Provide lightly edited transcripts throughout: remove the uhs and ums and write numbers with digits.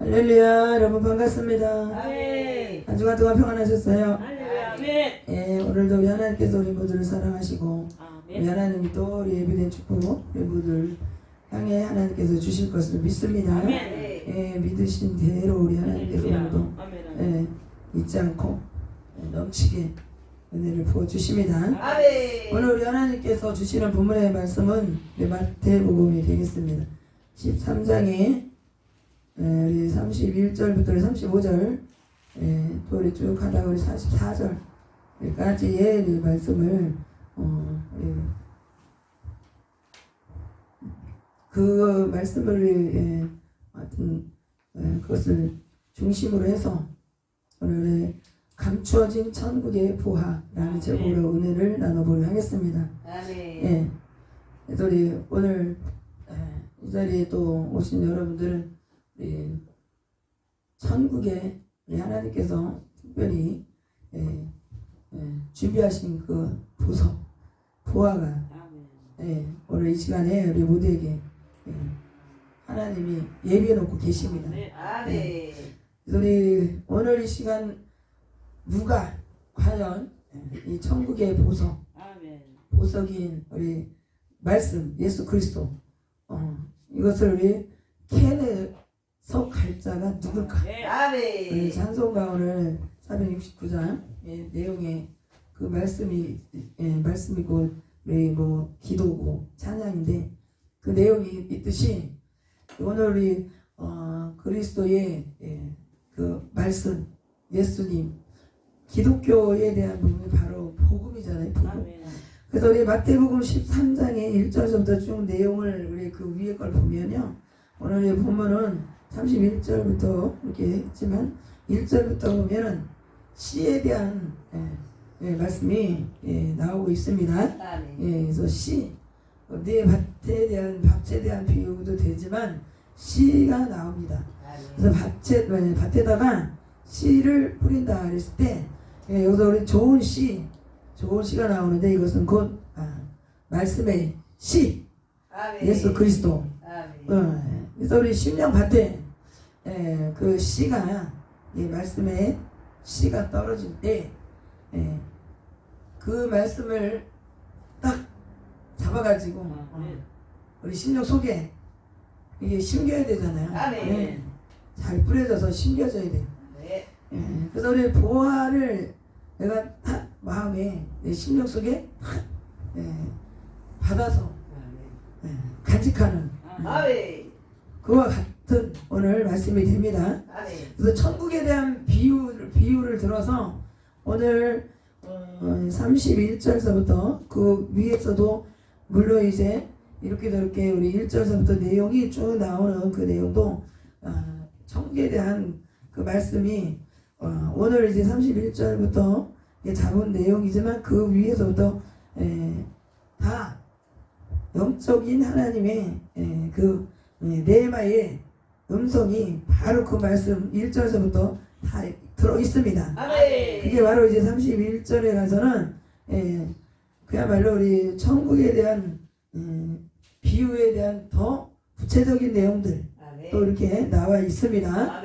할렐루야. 여러분 반갑습니다. 아멘. 한 주간 동안 평안하셨어요? 할렐루야. 아멘. 예, 오늘도 우리 하나님께서 우리 모두를 사랑하시고 우리 아멘. 하나님이 또 우리 예비된 축복 우리 모두를 향해 하나님께서 주실 것을 믿습니다. 아멘. 예, 믿으신 대로 우리 하나님께서 오늘도 아멘. 잊지 않고 넘치게 은혜를 부어주십니다. 아멘. 오늘 우리 하나님께서 주시는 본문의 말씀은 마태복음이 되겠습니다. 13장에 우리 31절부터 35절 또 우리 쭉 하다가 우리 44절까지의 우리 말씀을 그 말씀을 하여튼 그것을 중심으로 해서 오늘 감추어진 천국의 부하라는 제목으로 은혜를 나눠보려 하겠습니다. 아멘. 예. 그래서 우리 오늘 이 자리에 또 오신 여러분들은 우리 천국에 우리 하나님께서 특별히 준비하신 그 부하가 오늘 이 시간에 우리 모두에게 하나님이 예비해 놓고 계십니다. 아멘. 그래서 우리 오늘 이 시간 누가 과연 이 천국의 보석인 우리 말씀 예수 그리스도 이것을 우리 캐내서 갈 자가 누굴까? 아멘. 우리 찬송가 오늘 469장 내용에 그 말씀이고 우리 뭐 기도고 찬양인데 그 내용이 있듯이 오늘 우리 그리스도의 그 말씀 예수님 기독교에 대한 부분이 바로 복음이잖아요. 복음. 아멘. 그래서 우리 마태복음 13장의 1절부터 쭉 내용을 우리 그 위에 걸 보면요. 오늘 본문은 31절부터 이렇게 했지만 1절부터 보면은 씨에 대한 말씀이 나오고 있습니다. 그래서 씨, 네 밭에 대한 비유도 되지만 씨가 나옵니다. 그래서 밭에다가 씨를 뿌린다 그랬을 때 여기서 우리 좋은 씨가 나오는데 이것은 곧 말씀의 씨 예수 그리스도. 그래서 우리 심령 밭에 그 씨가 이 말씀의 씨가 떨어질 때 그 말씀을 딱 잡아가지고 우리 심령 속에 이게 심겨야 되잖아요. 잘 뿌려져서 심겨져야 돼요. 그래서 우리 보화를 내가 딱 마음에 내 심령 속에 받아서 간직하는 그와 같은 오늘 말씀이 됩니다. 그래서 천국에 대한 비유를 들어서 오늘 31절서부터 그 위에서도 물론 이제 이렇게 저렇게 우리 1절서부터 내용이 쭉 나오는 그 내용도 천국에 대한 그 말씀이 오늘 이제 31절부터 잡은 내용이지만 그 위에서부터 다 영적인 하나님의 그 네마의 음성이 바로 그 말씀 1절서부터 다 들어 있습니다. 그게 바로 이제 31절에 가서는 그야말로 우리 천국에 대한 비유에 대한 더 구체적인 내용들 또 이렇게 나와 있습니다.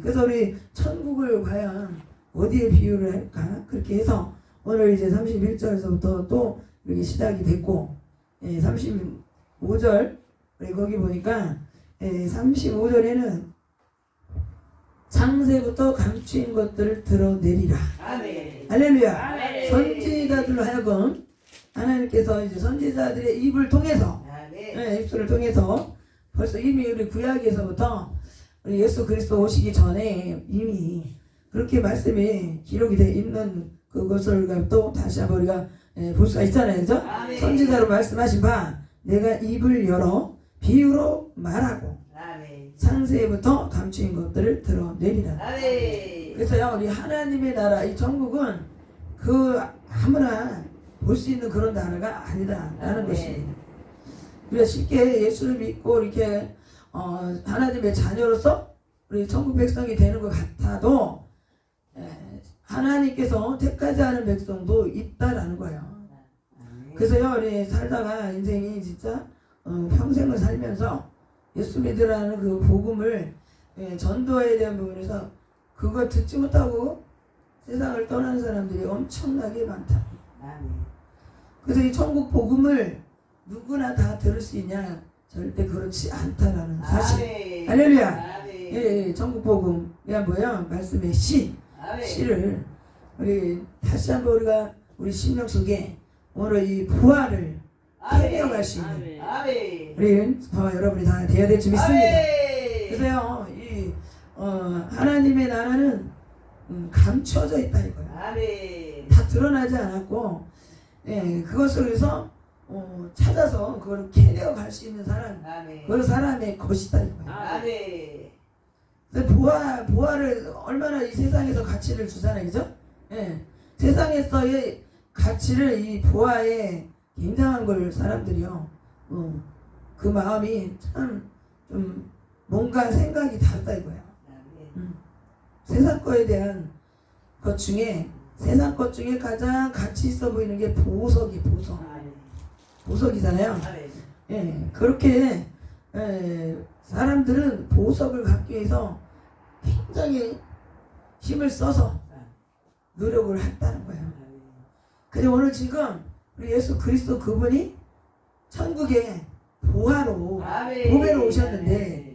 그래서 우리 천국을 과연 어디에 비유를 할까? 그렇게 해서 오늘 이제 31절에서부터 또 이렇게 시작이 됐고 35절 거기 보니까 35절에는 창세부터 감추인 것들을 드러내리라. 할렐루야. 선지자들로 하여금 하나님께서 이제 선지자들의 입을 통해서 입술을 통해서 벌써 이미 우리 구약에서부터 우리 예수 그리스도 오시기 전에 이미 그렇게 말씀이 기록이 되어 있는 그것을 또 다시 한번 우리가 볼 수가 있잖아요. 그죠? 선지자로 말씀하신 바 내가 입을 열어 비유로 말하고 창세부터 감추인 것들을 드러내리라. 그래서요 우리 하나님의 나라 이 천국은 그 아무나 볼 수 있는 그런 나라가 아니다라는 것입니다. 우리가 쉽게 예수를 믿고 이렇게 하나님의 자녀로서 우리 천국 백성이 되는 것 같아도 하나님께서 택하지 않은 백성도 있다라는 거예요. 그래서요 우리 살다가 인생이 진짜 평생을 살면서 예수 믿으라는 그 복음을 전도에 대한 부분에서 그거 듣지 못하고 세상을 떠나는 사람들이 엄청나게 많다. 아멘. 그래서 이 천국 복음을 누구나 다 들을 수 있냐? 절대 그렇지 않다라는 사실. 아멘. 할렐루야. 아멘. 천국 복음. 이게 뭐야? 말씀의 아멘. 시를 우리 다시 한번 우리 심령 속에 오늘 이 부활을 캐내어갈 수 있는 아멘. 아멘. 우리 여러분이 다 되어야 될 줄 믿습니다. 아멘. 그래서요, 하나님의 나라는 감춰져 있다 이거야. 아멘. 다 드러나지 않았고, 그것을 그래서 찾아서 그걸 캐내어 갈 수 있는 사람, 아멘. 그 사람의 것이다 이거야. 아멘. 그래서 부활을 얼마나 이 세상에서 가치를 주잖아요, 그죠? 세상에서의 가치를 이 부활에 굉장한 걸 사람들이요, 그 마음이 참 좀 뭔가 생각이 다르다 이거야. 세상 거에 대한 것 중에 세상 것 중에 가장 가치 있어 보이는 게 보석이 보석. 아멘. 보석이잖아요. 아멘. 그렇게 사람들은 보석을 갖기 위해서 굉장히 힘을 써서 노력을 했다는 거예요. 근데 오늘 지금 우리 예수 그리스도 그분이 천국에 보화로 아멘. 보배로 오셨는데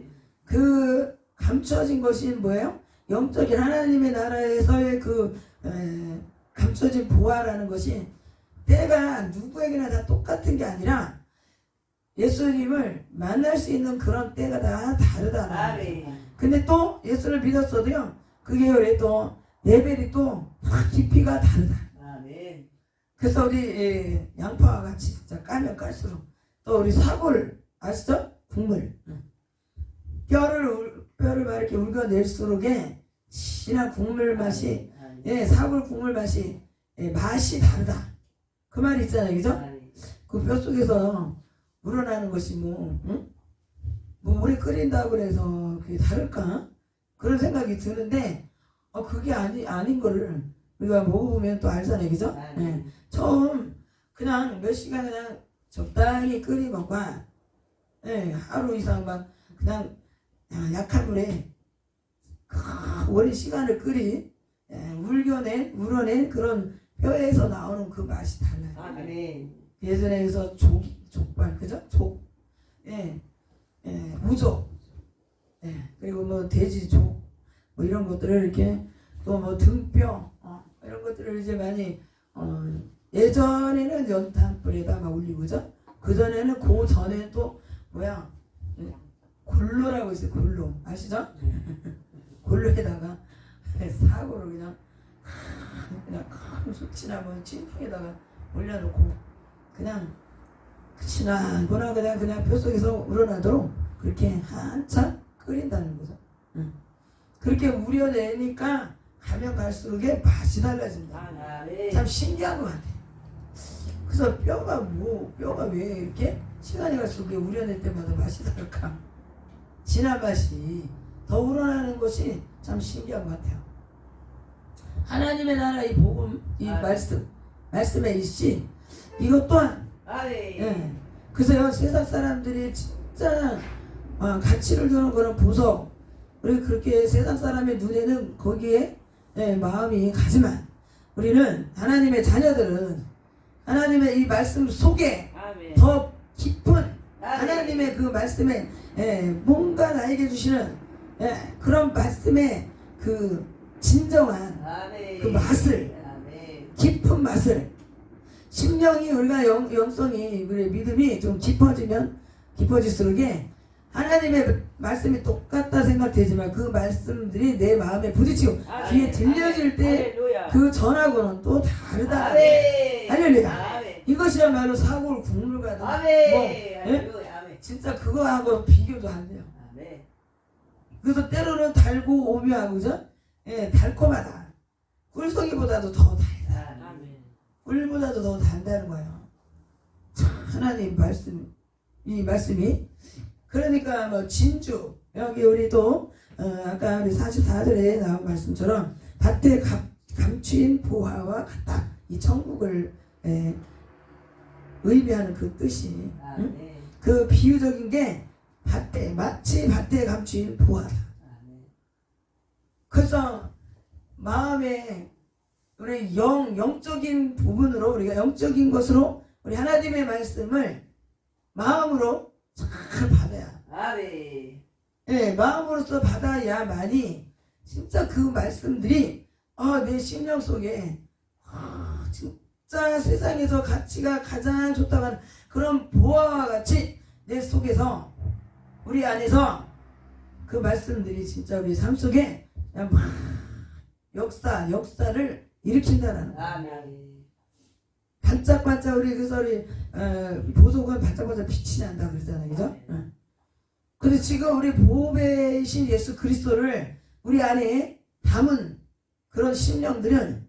그 감춰진 것이 뭐예요? 영적인 하나님의 나라에서의 그 감춰진 보화라는 것이 때가 누구에게나 다 똑같은 게 아니라 예수님을 만날 수 있는 그런 때가 다 다르다는 거예요. 아멘. 근데 또 예수를 믿었어도요, 그게 왜 또 레벨이 또 깊이가 다르다. 아멘. 그래서 우리 양파와 같이 진짜 까면 깔수록 또 우리 사골 아시죠? 국물 뼈를 막 이렇게 울겨낼수록에 진한 국물 맛이 사골 국물 맛이 맛이 다르다. 그 말이 있잖아요, 그죠? 그 뼈 속에서 우러나는 것이 뭐 오래 끓인다고 그래서 그게 다를까? 그런 생각이 드는데 그게 아닌 거를 우리가 먹어보면 또 알잖아요, 그죠? 처음 그냥 몇 시간 그냥 적당히 끓이거나 하루 이상 막 그냥 약한 물에 오랜 시간을 우러낸 그런 뼈에서 나오는 그 맛이 달라요. 아멘. 예전에서 족발, 그죠? 우족, 그리고 뭐 돼지족, 뭐 이런 것들을 이렇게 또 뭐 등뼈, 이런 것들을 이제 많이 예전에는 연탄불에다 막 올리고, 그죠? 그 전에는 그 전에 또 골로라고 있어요. 골로 아시죠? 골로에다가 사고로 그냥 큰 숯이나 찐통에다가 올려놓고 그냥 지나거나 그냥 뼈 속에서 우러나도록 그렇게 한참 끓인다는 거죠. 그렇게 우려내니까 가면 갈수록에 맛이 달라진다. 참 신기한 것 같아. 그래서 뼈가 왜 이렇게 시간이 갈수록 우려낼 때마다 맛이 다를까? 진한 맛이 더 우러나는 것이 참 신기한 것 같아요. 하나님의 나라 이 복음, 이 말씀의 이 씨, 이것 또한 그래서 세상 사람들이 진짜 가치를 두는 그런 보석, 우리 그렇게 세상 사람의 눈에는 거기에 마음이 가지만 우리는 하나님의 자녀들은 하나님의 이 말씀 속에 더 깊은 하나님의 그 말씀에 뭔가 나에게 주시는 그런 말씀의 그 진정한 그 맛을, 깊은 맛을, 심령이 우리가 영성이 우리의 믿음이 좀 깊어질수록에 하나님의 말씀이 똑같다 생각되지만 그 말씀들이 내 마음에 부딪히고 귀에 들려질 때 그 전하고는 또 다르다. 할렐루야. 이것이야말로 사골 국물과도 진짜 그거하고 비교도 안 돼요. 그래서 때로는 달고 오묘하고, 그죠? 달콤하다. 꿀송이보다도 더 달다. 꿀보다도 더 달다는 거예요. 참, 하나님 이 말씀이. 그러니까 진주, 여기 우리 또 아까 우리 44절에 나온 말씀처럼 밭에 감추인 보화와 같다. 이 천국을 의미하는 그 뜻이, 그 비유적인 게 마치 밭에 감추인 보화다. 그래서 마음에 우리 영적인 부분으로 우리가 영적인 것으로 우리 하나님의 말씀을 마음으로 잘 받아야. 아멘. 예, 마음으로서 받아야만이 진짜 그 말씀들이 내 심령 속에 진짜 세상에서 가치가 가장 좋다고 하는 그런 보화와 같이 내 속에서 우리 안에서 그 말씀들이 진짜 우리 삶 속에 그냥 막 역사를 일으킨다라는 거예요. 아멘. 반짝반짝 그래서 우리 보석은 반짝반짝 빛이 난다 그러잖아요, 그죠? 근데 지금 우리 보배이신 예수 그리스도를 우리 안에 담은 그런 심령들은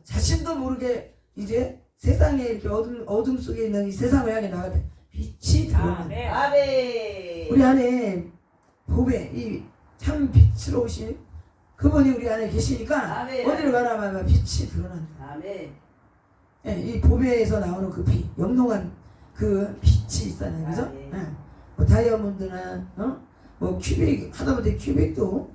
자신도 모르게 이제 세상에 이렇게 어둠 속에 있는 이 세상을 향해 나가다 빛이 들어오는 아멘. 아멘. 우리 안에 보배 이 참 빛으로 오신 그분이 우리 안에 계시니까 아멘. 어디를 가나 빛이 드러난다. 아멘. 예, 이 보배에서 나오는 그 빛, 영롱한 그 빛이 있잖아요, 그죠? 네. 예. 뭐 다이아몬드나 뭐 큐빅 하다못해 큐빅도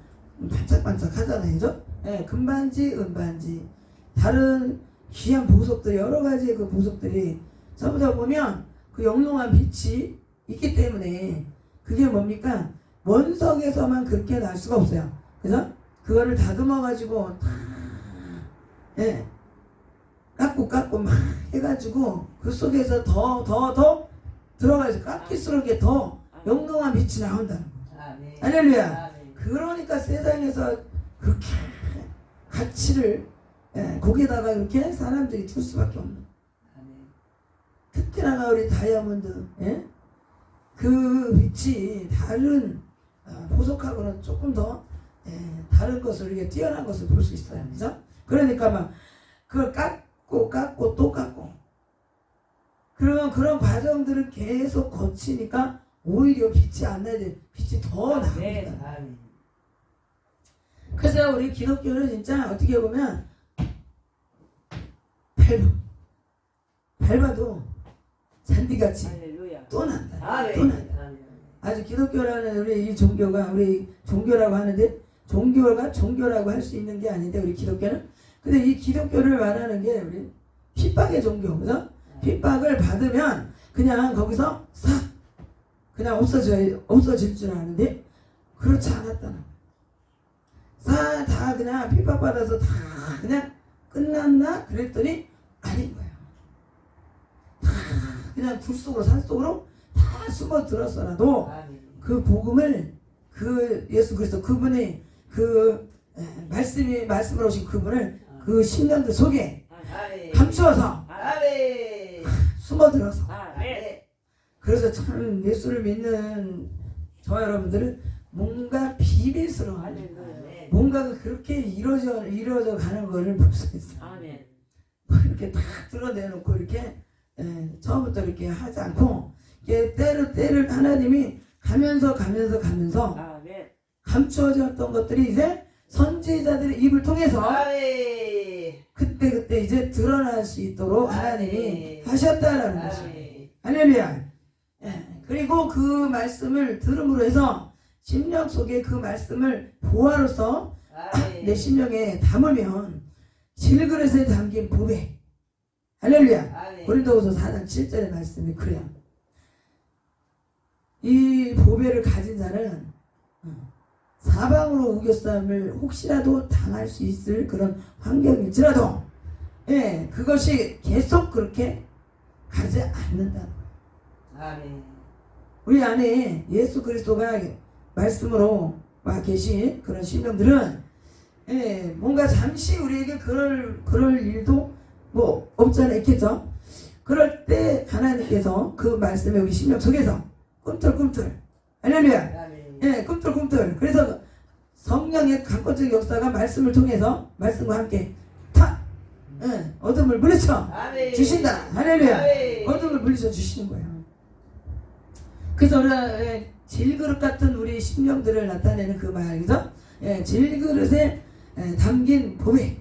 반짝반짝 하잖아요, 그죠? 예, 금반지, 은반지, 다른 귀한 보석들 여러 가지의 그 보석들이 전부 다 보면 그 영롱한 빛이 있기 때문에 그게 뭡니까? 원석에서만 그렇게 날 수가 없어요, 그죠? 그거를 다듬어 가지고 예. 깎고 막 해가지고 그 속에서 더 들어가서 깎일수록 더 영롱한 빛이 나온다는 거예요. 아멘. 할렐루야. 아멘. 그러니까 세상에서 그렇게 가치를 거기에다가 이렇게 사람들이 줄 수밖에 없는. 아멘. 특히나 우리 다이아몬드 그 빛이 다른 보석하고는 조금 더 다른 것을 이렇게 뛰어난 것을 볼 수 있어요, 그죠? 그러니까 막 그걸 깎고 또 깎고 그런 과정들을 계속 거치니까 오히려 빛이 안 나야 빛이 더 나옵니다. 아멘. 그래서 우리 기독교는 진짜 어떻게 보면 밟아도 잔디같이 할렐루야. 또 난다. 아멘. 또 난다. 아멘. 아주 기독교라는 우리 이 종교가 우리 종교라고 하는데 종교라고 할 수 있는 게 아닌데 우리 기독교는 근데 이 기독교를 말하는 게 우리 핍박의 종교, 그죠? 핍박을 받으면 그냥 거기서 싹 그냥 없어질 줄 아는데 그렇지 않았다는 거예요. 다 그냥 핍박받아서 다 그냥 끝났나? 그랬더니 아닌 거예요. 다 그냥 굴 속으로 산 속으로 다 숨어 들었어라도 아멘. 그 복음을 그 예수 그리스도 그분이 그 말씀으로 오신 그분을 그 신령들 속에 아멘. 감추어서 아멘. 숨어들어서 아멘. 그래서 참 예수를 믿는 저 여러분들은 뭔가 비밀스러운 할렐루야. 뭔가가 그렇게 이루어져 가는 거를 볼 수 있어요. 아멘. 이렇게 다 드러내놓고 이렇게 처음부터 이렇게 하지 않고 이렇게 때를 하나님이 가면서 아멘. 감추어졌던 것들이 이제 선지자들의 입을 통해서 아멘. 그때 이제 드러날 수 있도록 하나님이 하셨다라는 것이에요. 아멘. 할렐루야. 그리고 그 말씀을 들음으로 해서 심령 속에 그 말씀을 보화로서 내 심령에 담으면 질그릇에 담긴 보배. 할렐루야. 아멘. 고린도후서 4장 7절의 말씀이 그래요. 이 보배를 가진 자는 사방으로 우겨싸움을 혹시라도 당할 수 있을 그런 환경일지라도 그것이 계속 그렇게 가지 않는다. 아멘. 우리 안에 예수 그리스도가 말씀으로 와 계신 그런 심령들은 뭔가 잠시 우리에게 그럴 일도 뭐 없지 않아 있겠죠. 그럴 때 하나님께서 그 말씀에 우리 심령 속에서 꿈틀꿈틀 할렐루야. 아멘. 꿈틀꿈틀. 그래서 성령의 강권적 역사가 말씀을 통해서 말씀과 함께 어둠을 물리쳐 아멘. 주신다. 할렐루야. 아멘. 어둠을 물리쳐 주시는 거예요. 그래서 우리가 질그릇 같은 우리 심령들을 나타내는 그 말이죠. 질그릇에 담긴 보배.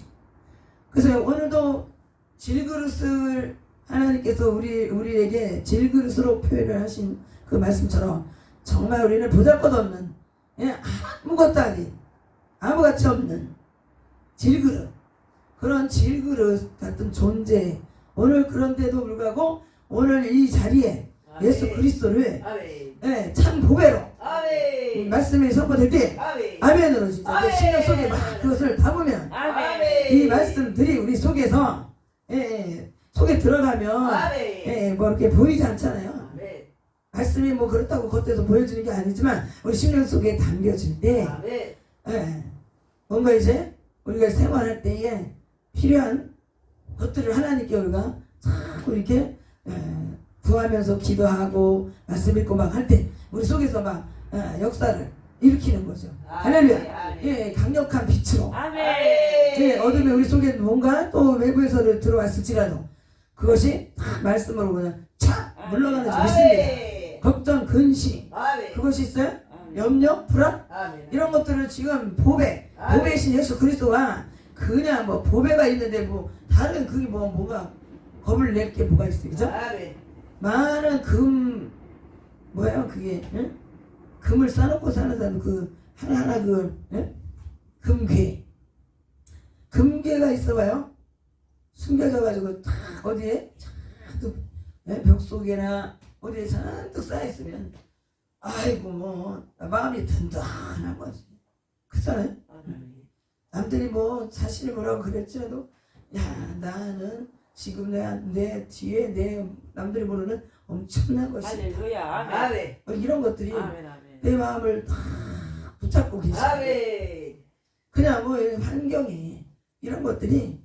그래서 오늘도 질그릇을 하나님께서 우리에게 질그릇으로 표현을 하신 그 말씀처럼 정말 우리는 보잘것없는 아무것도 아닌 아무같이 없는 질그릇, 그런 질그릇 같은 존재. 오늘 그런데도 불구하고 오늘 이 자리에 예수 그리스도를 예, 참 보배로 말씀이 선포될 때 아멘으로 진짜 내 신경 속에 막 그것을 담으면 이 말씀들이 우리 속에서 속에 들어가면 뭐 이렇게 보이지 않잖아요. 말씀이 뭐 그렇다고 겉에서 보여주는 게 아니지만 우리 심령 속에 담겨질 때 뭔가 이제 우리가 생활할 때에 필요한 것들을 하나님께 우리가 자꾸 이렇게 구하면서 기도하고 말씀 읽고 막 할 때 우리 속에서 막 역사를 일으키는 거죠. 할렐루야. 예, 강력한 빛으로. 예, 어둠이 우리 속에 뭔가 또 외부에서 들어왔을지라도 그것이 다 말씀으로 그냥 착 물러가는 줄 믿습니다. 걱정, 근심 그것이 있어요? 염려, 불안 이런 것들을 지금 보배이신 예수 그리스도가 그냥 뭐 보배가 있는데 뭐 다른 그게 뭐가 겁을 낼 게 뭐가 있어요, 그죠? 많은 뭐예요 그게 응? 금을 싸놓고 사는 사람 그 하나하나 금괴가 있어봐요. 숨겨져가지고 딱 어디에 잔뜩 벽 속에나 어디에 잔뜩 쌓여있으면 아이고 뭐 마음이 든든한 거지. 그렇잖아요. 남들이 뭐 자신이 뭐라고 그랬지라도 야 나는 지금 내 뒤에 내 남들이 모르는 엄청난 것이 할렐루야. 이런 것들이 내 마음을 다 붙잡고 계시네. 그냥 뭐 환경이 이런 것들이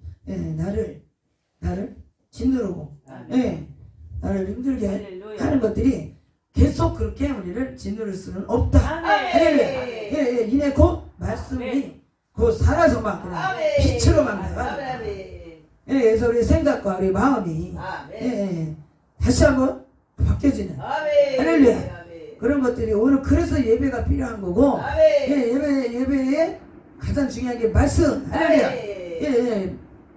나를 짓누르고 나를 힘들게 하는 것들이 계속 그렇게 우리를 짓누를 수는 없다. 할렐루야. 이내 곧 말씀이 곧 살아서 막 그냥 빛으로 막 나가. 그래서 우리 생각과 우리 마음이 다시 한번 바뀌어지는 할렐루야. 그런 것들이 오늘 그래서 예배가 필요한 거고 예배에 가장 중요한 게 말씀. 할렐루야.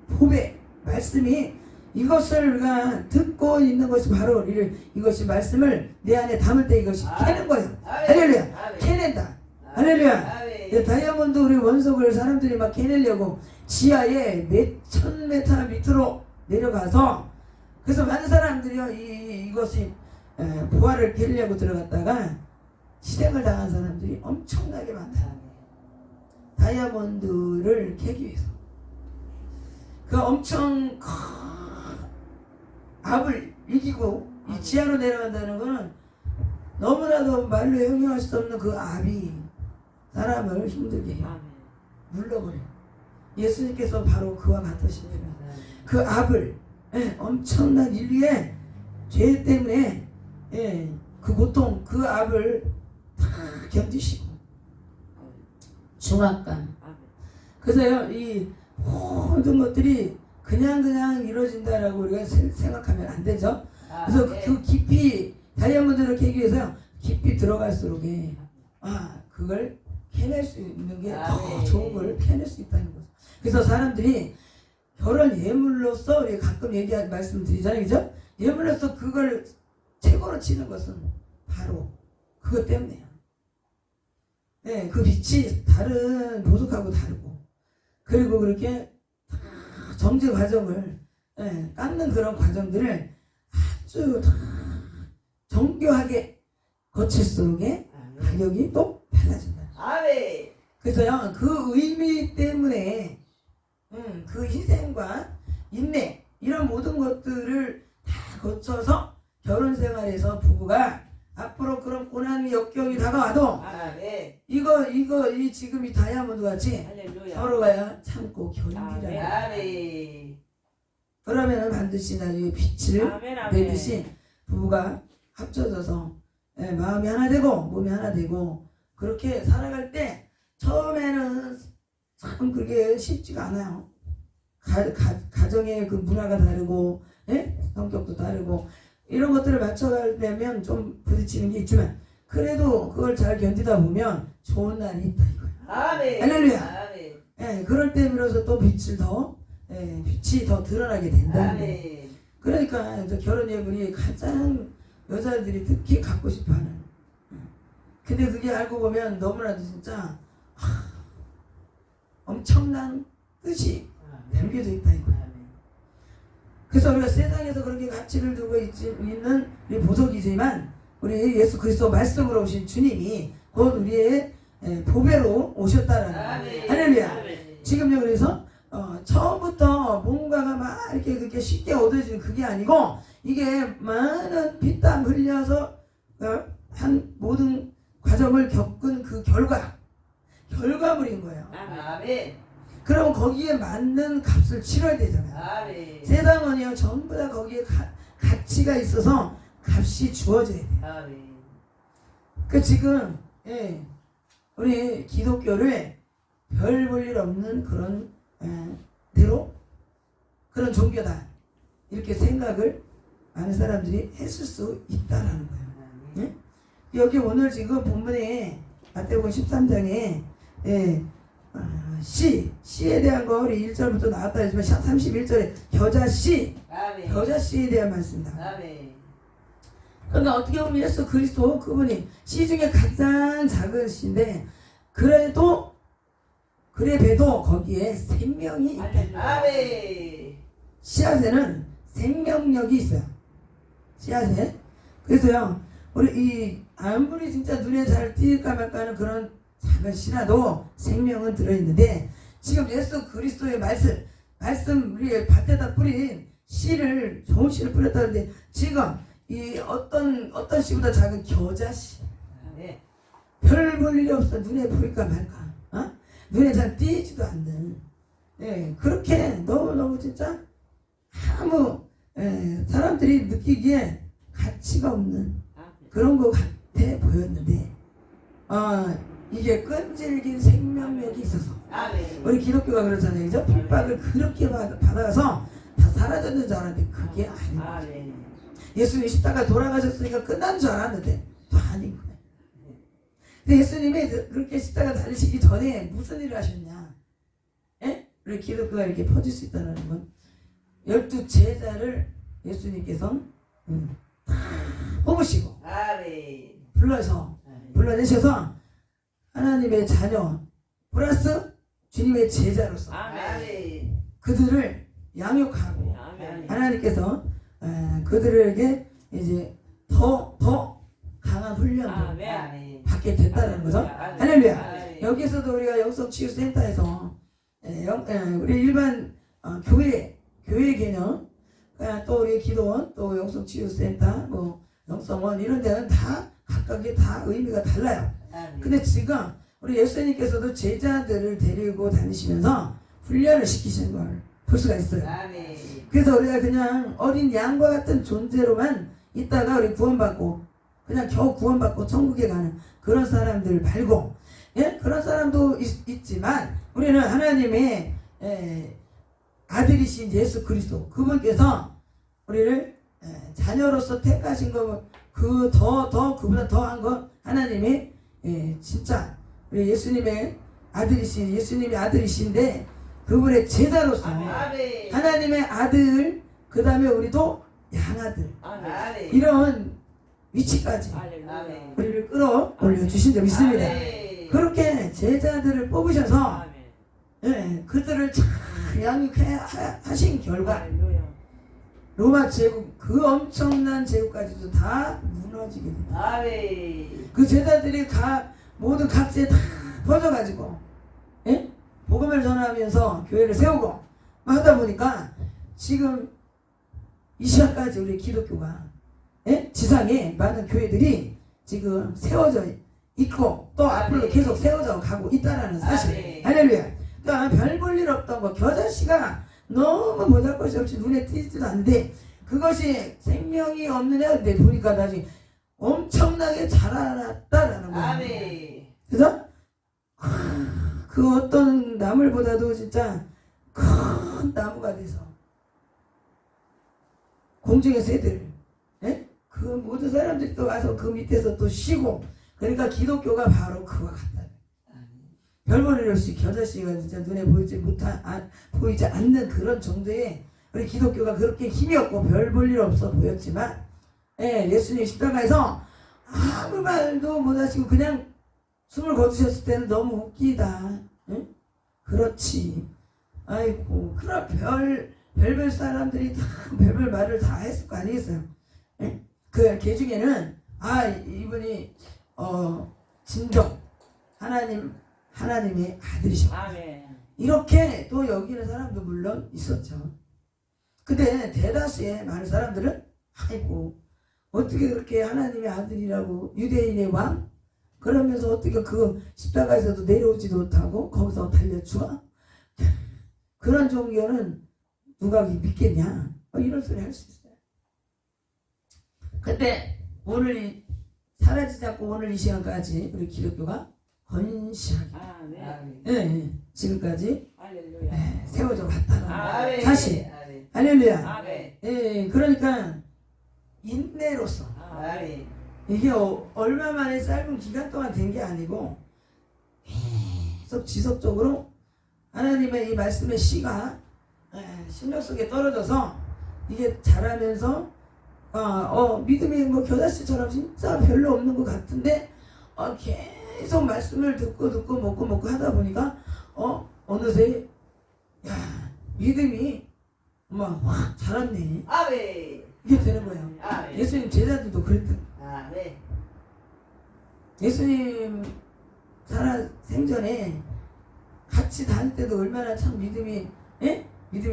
보배 말씀이 이것을 우리가 듣고 있는 것이 바로 이것이 말씀을 내 안에 담을 때 이것이 캐는 거예요. 할렐루야. 캐낸다. 할렐루야. 다이아몬드 우리 원석을 사람들이 막 캐내려고 지하에 몇천 메타 밑으로 내려가서 그래서 많은 사람들이 이것이 부활을 캐려고 들어갔다가 실행을 당한 사람들이 엄청나게 많다. 다이아몬드를 캐기 위해서 그 엄청 압을 이기고 이 지하로 내려간다는 것은 너무나도 말로 형용할 수 없는 그 압이 사람을 힘들게 해요. 물러버려요. 예수님께서 바로 그와 같으십니다. 그 압을 엄청난 인류의 죄 때문에 그 고통 그 압을 다 견디시고 중압감. 그래서요 이 모든 것들이 그냥 이루어진다라고 우리가 생각하면 안 되죠. 그래서 그 깊이 다이아몬드를 캐기 위해서 깊이 들어갈수록 그걸 캐낼 수 있는 게 더 좋은 걸 캐낼 수 있다는 거죠. 그래서 사람들이 결혼 예물로서 우리 가끔 얘기하는 말씀 드리잖아요, 그죠? 예물로서 그걸 최고로 치는 것은 바로 그것 때문에요. 그 빛이 다른 보석하고 다르고 그리고 그렇게 정제 과정을 깎는 그런 과정들을 아주 정교하게 거칠수록 가격이 또 달라진다. 그래서요 그 의미 때문에 그 희생과 인내 이런 모든 것들을 다 거쳐서 결혼 생활에서 부부가 앞으로 그런 고난이 역경이 다가와도 이 지금 이 다이아몬드 같이 서로가 참고 견디라. 그러면 반드시 나중에 빛을 내듯이 부부가 합쳐져서 마음이 하나 되고 몸이 하나 되고 그렇게 살아갈 때 처음에는 참 그게 쉽지가 않아요. 가정의 그 문화가 다르고 성격도 다르고 이런 것들을 맞춰가려면 좀 부딪히는 게 있지만 그래도 그걸 잘 견디다 보면 좋은 날이 있다 이거예요. 할렐루야. 그럴 때 비로소 또 빛이 더 드러나게 된다는 거예요. 그러니까 결혼 예물이 가장 여자들이 특히 갖고 싶어하는. 근데 그게 알고 보면 너무나도 진짜 엄청난 뜻이 담겨져 있다 이거야. 그래서 우리가 세상에서 그렇게 가치를 두고 있는 우리 보석이지만 우리 예수 그리스도 말씀으로 오신 주님이 곧 우리의 보배로 오셨다라는 거예요. 할렐루야. 지금요 그래서 처음부터 뭔가가 막 이렇게 그렇게 쉽게 얻어지는 그게 아니고 이게 많은 피땀 흘려서 한 모든 과정을 겪은 그 결과물인 거예요. 아멘. 그럼 거기에 맞는 값을 치러야 되잖아요. 아멘. 세상은요 전부 다 거기에 가치가 있어서 값이 주어져야 돼요. 아멘. 그 지금 우리 기독교를 별 볼 일 없는 그런 대로 그런 종교다 이렇게 생각을 많은 사람들이 했을 수 있다라는 거예요. 여기 오늘 지금 본문에 마태복음 13장에 씨에 대한 거 우리 1절부터 나왔다 했지만 31절에 겨자씨 아멘. 겨자씨에 대한 말씀입니다. 아멘. 그러니까 어떻게 보면 예수 그리스도 그분이 씨 중에 가장 작은 씨인데 그래도 거기에 생명이 있다. 아멘. 씨앗에는 생명력이 있어요. 씨앗에. 그래서요 우리 아무리 진짜 눈에 잘 띄일까 말까 하는 그런 작은 씨라도 생명은 들어있는데 지금 예수 그리스도의 말씀 우리 밭에다 뿌린 씨를 좋은 씨를 뿌렸다는데 지금 이 어떤 씨보다 작은 겨자씨 아멘. 별 볼 일이 없어 눈에 보일까 말까 눈에 잘 띄지도 않는 그렇게 너무너무 진짜 아무 사람들이 느끼기에 가치가 없는 그런 것 같아 보였는데 이게 끈질긴 생명력이 있어서 아멘. 우리 기독교가 그렇잖아요. 그죠? 핍박을 그렇게 받아서 다 사라졌는 줄 알았는데 그게 아닌 거예요. 아멘. 예수님이 십자가 돌아가셨으니까 끝난 줄 알았는데 또 아닌 거예요. 근데 예수님이 그렇게 십자가 달리시기 전에 무슨 일을 하셨냐? 우리 기독교가 이렇게 퍼질 수 있다는 건 12제자를 예수님께서 뽑으시고 아멘. 불러내셔서 하나님의 자녀 플러스 주님의 제자로서 아멘. 그들을 양육하고 아멘. 하나님께서 그들에게 이제 더 강한 훈련을 아멘. 받게 됐다는 거죠. 아멘. 할렐루야. 아멘. 여기서도 우리가 영성치유센터에서 우리 일반 교회 개념 또 우리 기도원 또 영성치유센터 뭐 영성원 이런 데는 다 각각의 다 의미가 달라요. 아멘. 근데 지금 우리 예수님께서도 제자들을 데리고 다니시면서 훈련을 시키시는 걸 볼 수가 있어요. 아멘. 그래서 우리가 그냥 어린 양과 같은 존재로만 있다가 우리 구원받고 그냥 겨우 구원받고 천국에 가는 그런 사람들 말고 그런 사람도 있지만 우리는 하나님의 아들이신 예수 그리스도 그분께서 우리를 자녀로서 택하신 거 그보다 더한 거 하나님이 진짜 우리 예수님의 아들이신데 그분의 제자로서 아멘. 하나님의 아들 그 다음에 우리도 양아들 아멘. 이런 위치까지 아멘. 우리를 끌어올려 주신 적 있습니다. 아멘. 그렇게 제자들을 뽑으셔서 아멘. 그들을 잘 양육하신 결과 할렐루야. 로마 제국 그 엄청난 제국까지도 다 무너지게 됩니다. 아멘. 그 제자들이 모두 각지에 다 퍼져가지고 복음을 전하면서 교회를 세우고 하다 보니까 지금 이 시간까지 우리 기독교가 지상에 많은 교회들이 지금 세워져 있고 또 앞으로 계속 세워져 가고 있다라는 사실. 할렐루야. 그러니까 별 볼 일 없던 거 겨자씨가 너무 보잘것이 없이 눈에 띄지도 않는데 그것이 생명이 없는 애인데 보니까 나중에 엄청나게 자라났다라는 거예요. 아멘. 그래서 그 어떤 나물보다도 진짜 큰 나무가 돼서 공중의 새들 그 모든 사람들이 또 와서 그 밑에서 또 쉬고 그러니까 기독교가 바로 그와 같다. 별 볼 일 없이 겨자씨가 진짜 눈에 보이지 않는 그런 정도의 우리 기독교가 그렇게 힘이 없고 별 볼 일 없어 보였지만 예수님 십자가에서 아무 말도 못하시고 그냥 숨을 거두셨을 때는 너무 웃기다. 그렇지. 아이고, 그런 별별 사람들이 다 별별 말을 다 했을 거 아니겠어요? 예? 그 중에는 이분이 진정 하나님의 아들이셔. 아멘. 이렇게 또 여기는 사람도 물론 있었죠. 근데 대다수의 많은 사람들은 아이고, 어떻게 그렇게 하나님의 아들이라고 유대인의 왕? 그러면서 어떻게 그 십자가에서도 내려오지도 못하고 거기서 달려 죽어? 그런 종교는 누가 믿겠냐? 이런 소리 할 수 있어요. 근데 오늘 사라지지 않고 오늘 이 시간까지 우리 기독교가 건실하게 아멘. 예, 지금까지 할렐루야. 세워져 왔다가 아멘. 다시 아멘. 할렐루야. 아멘. 예, 그러니까 인내로서 아멘. 이게 얼마 만에 짧은 기간 동안 된 게 아니고 계속 지속적으로 하나님의 이 말씀의 씨가 심령 속에 떨어져서 이게 자라면서 믿음이 뭐 겨자씨처럼 진짜 별로 없는 것 같은데 계속 말씀을 듣고 먹고 하다 보니까 어느새 믿음이 확 자랐네. 아멘. 이게 되는 거예요. 아멘. 예수님 제자들도 그랬다. 아멘. 예수님 살아 생전에 같이 다닐 때도 얼마나 참 믿음이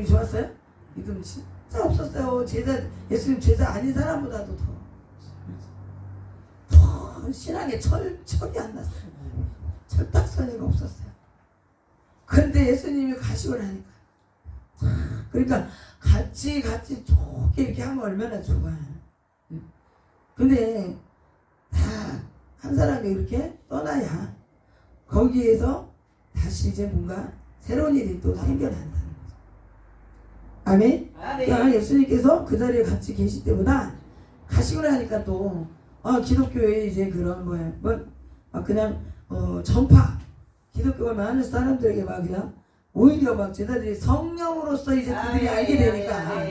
좋았어요? 믿음 진짜 없었어요. 예수님 제자 아닌 사람보다도 더 신앙에 철이 안 났어요. 철딱서니가 없었어요. 근데 예수님이 가시고 나니까 그러니까 같이 좋게 이렇게 하면 얼마나 좋아. 근데 다 한 사람이 이렇게 떠나야 거기에서 다시 이제 뭔가 새로운 일이 또 생겨난다는 거죠. 아멘? 그러니까 예수님께서 그 자리에 같이 계실 때보다 가시고 나니까 또 기독교에 이제 그런 그냥 전파 기독교가 많은 사람들에게 그냥 오히려 제자들이 성령으로서 이제 그들이 알게 되니까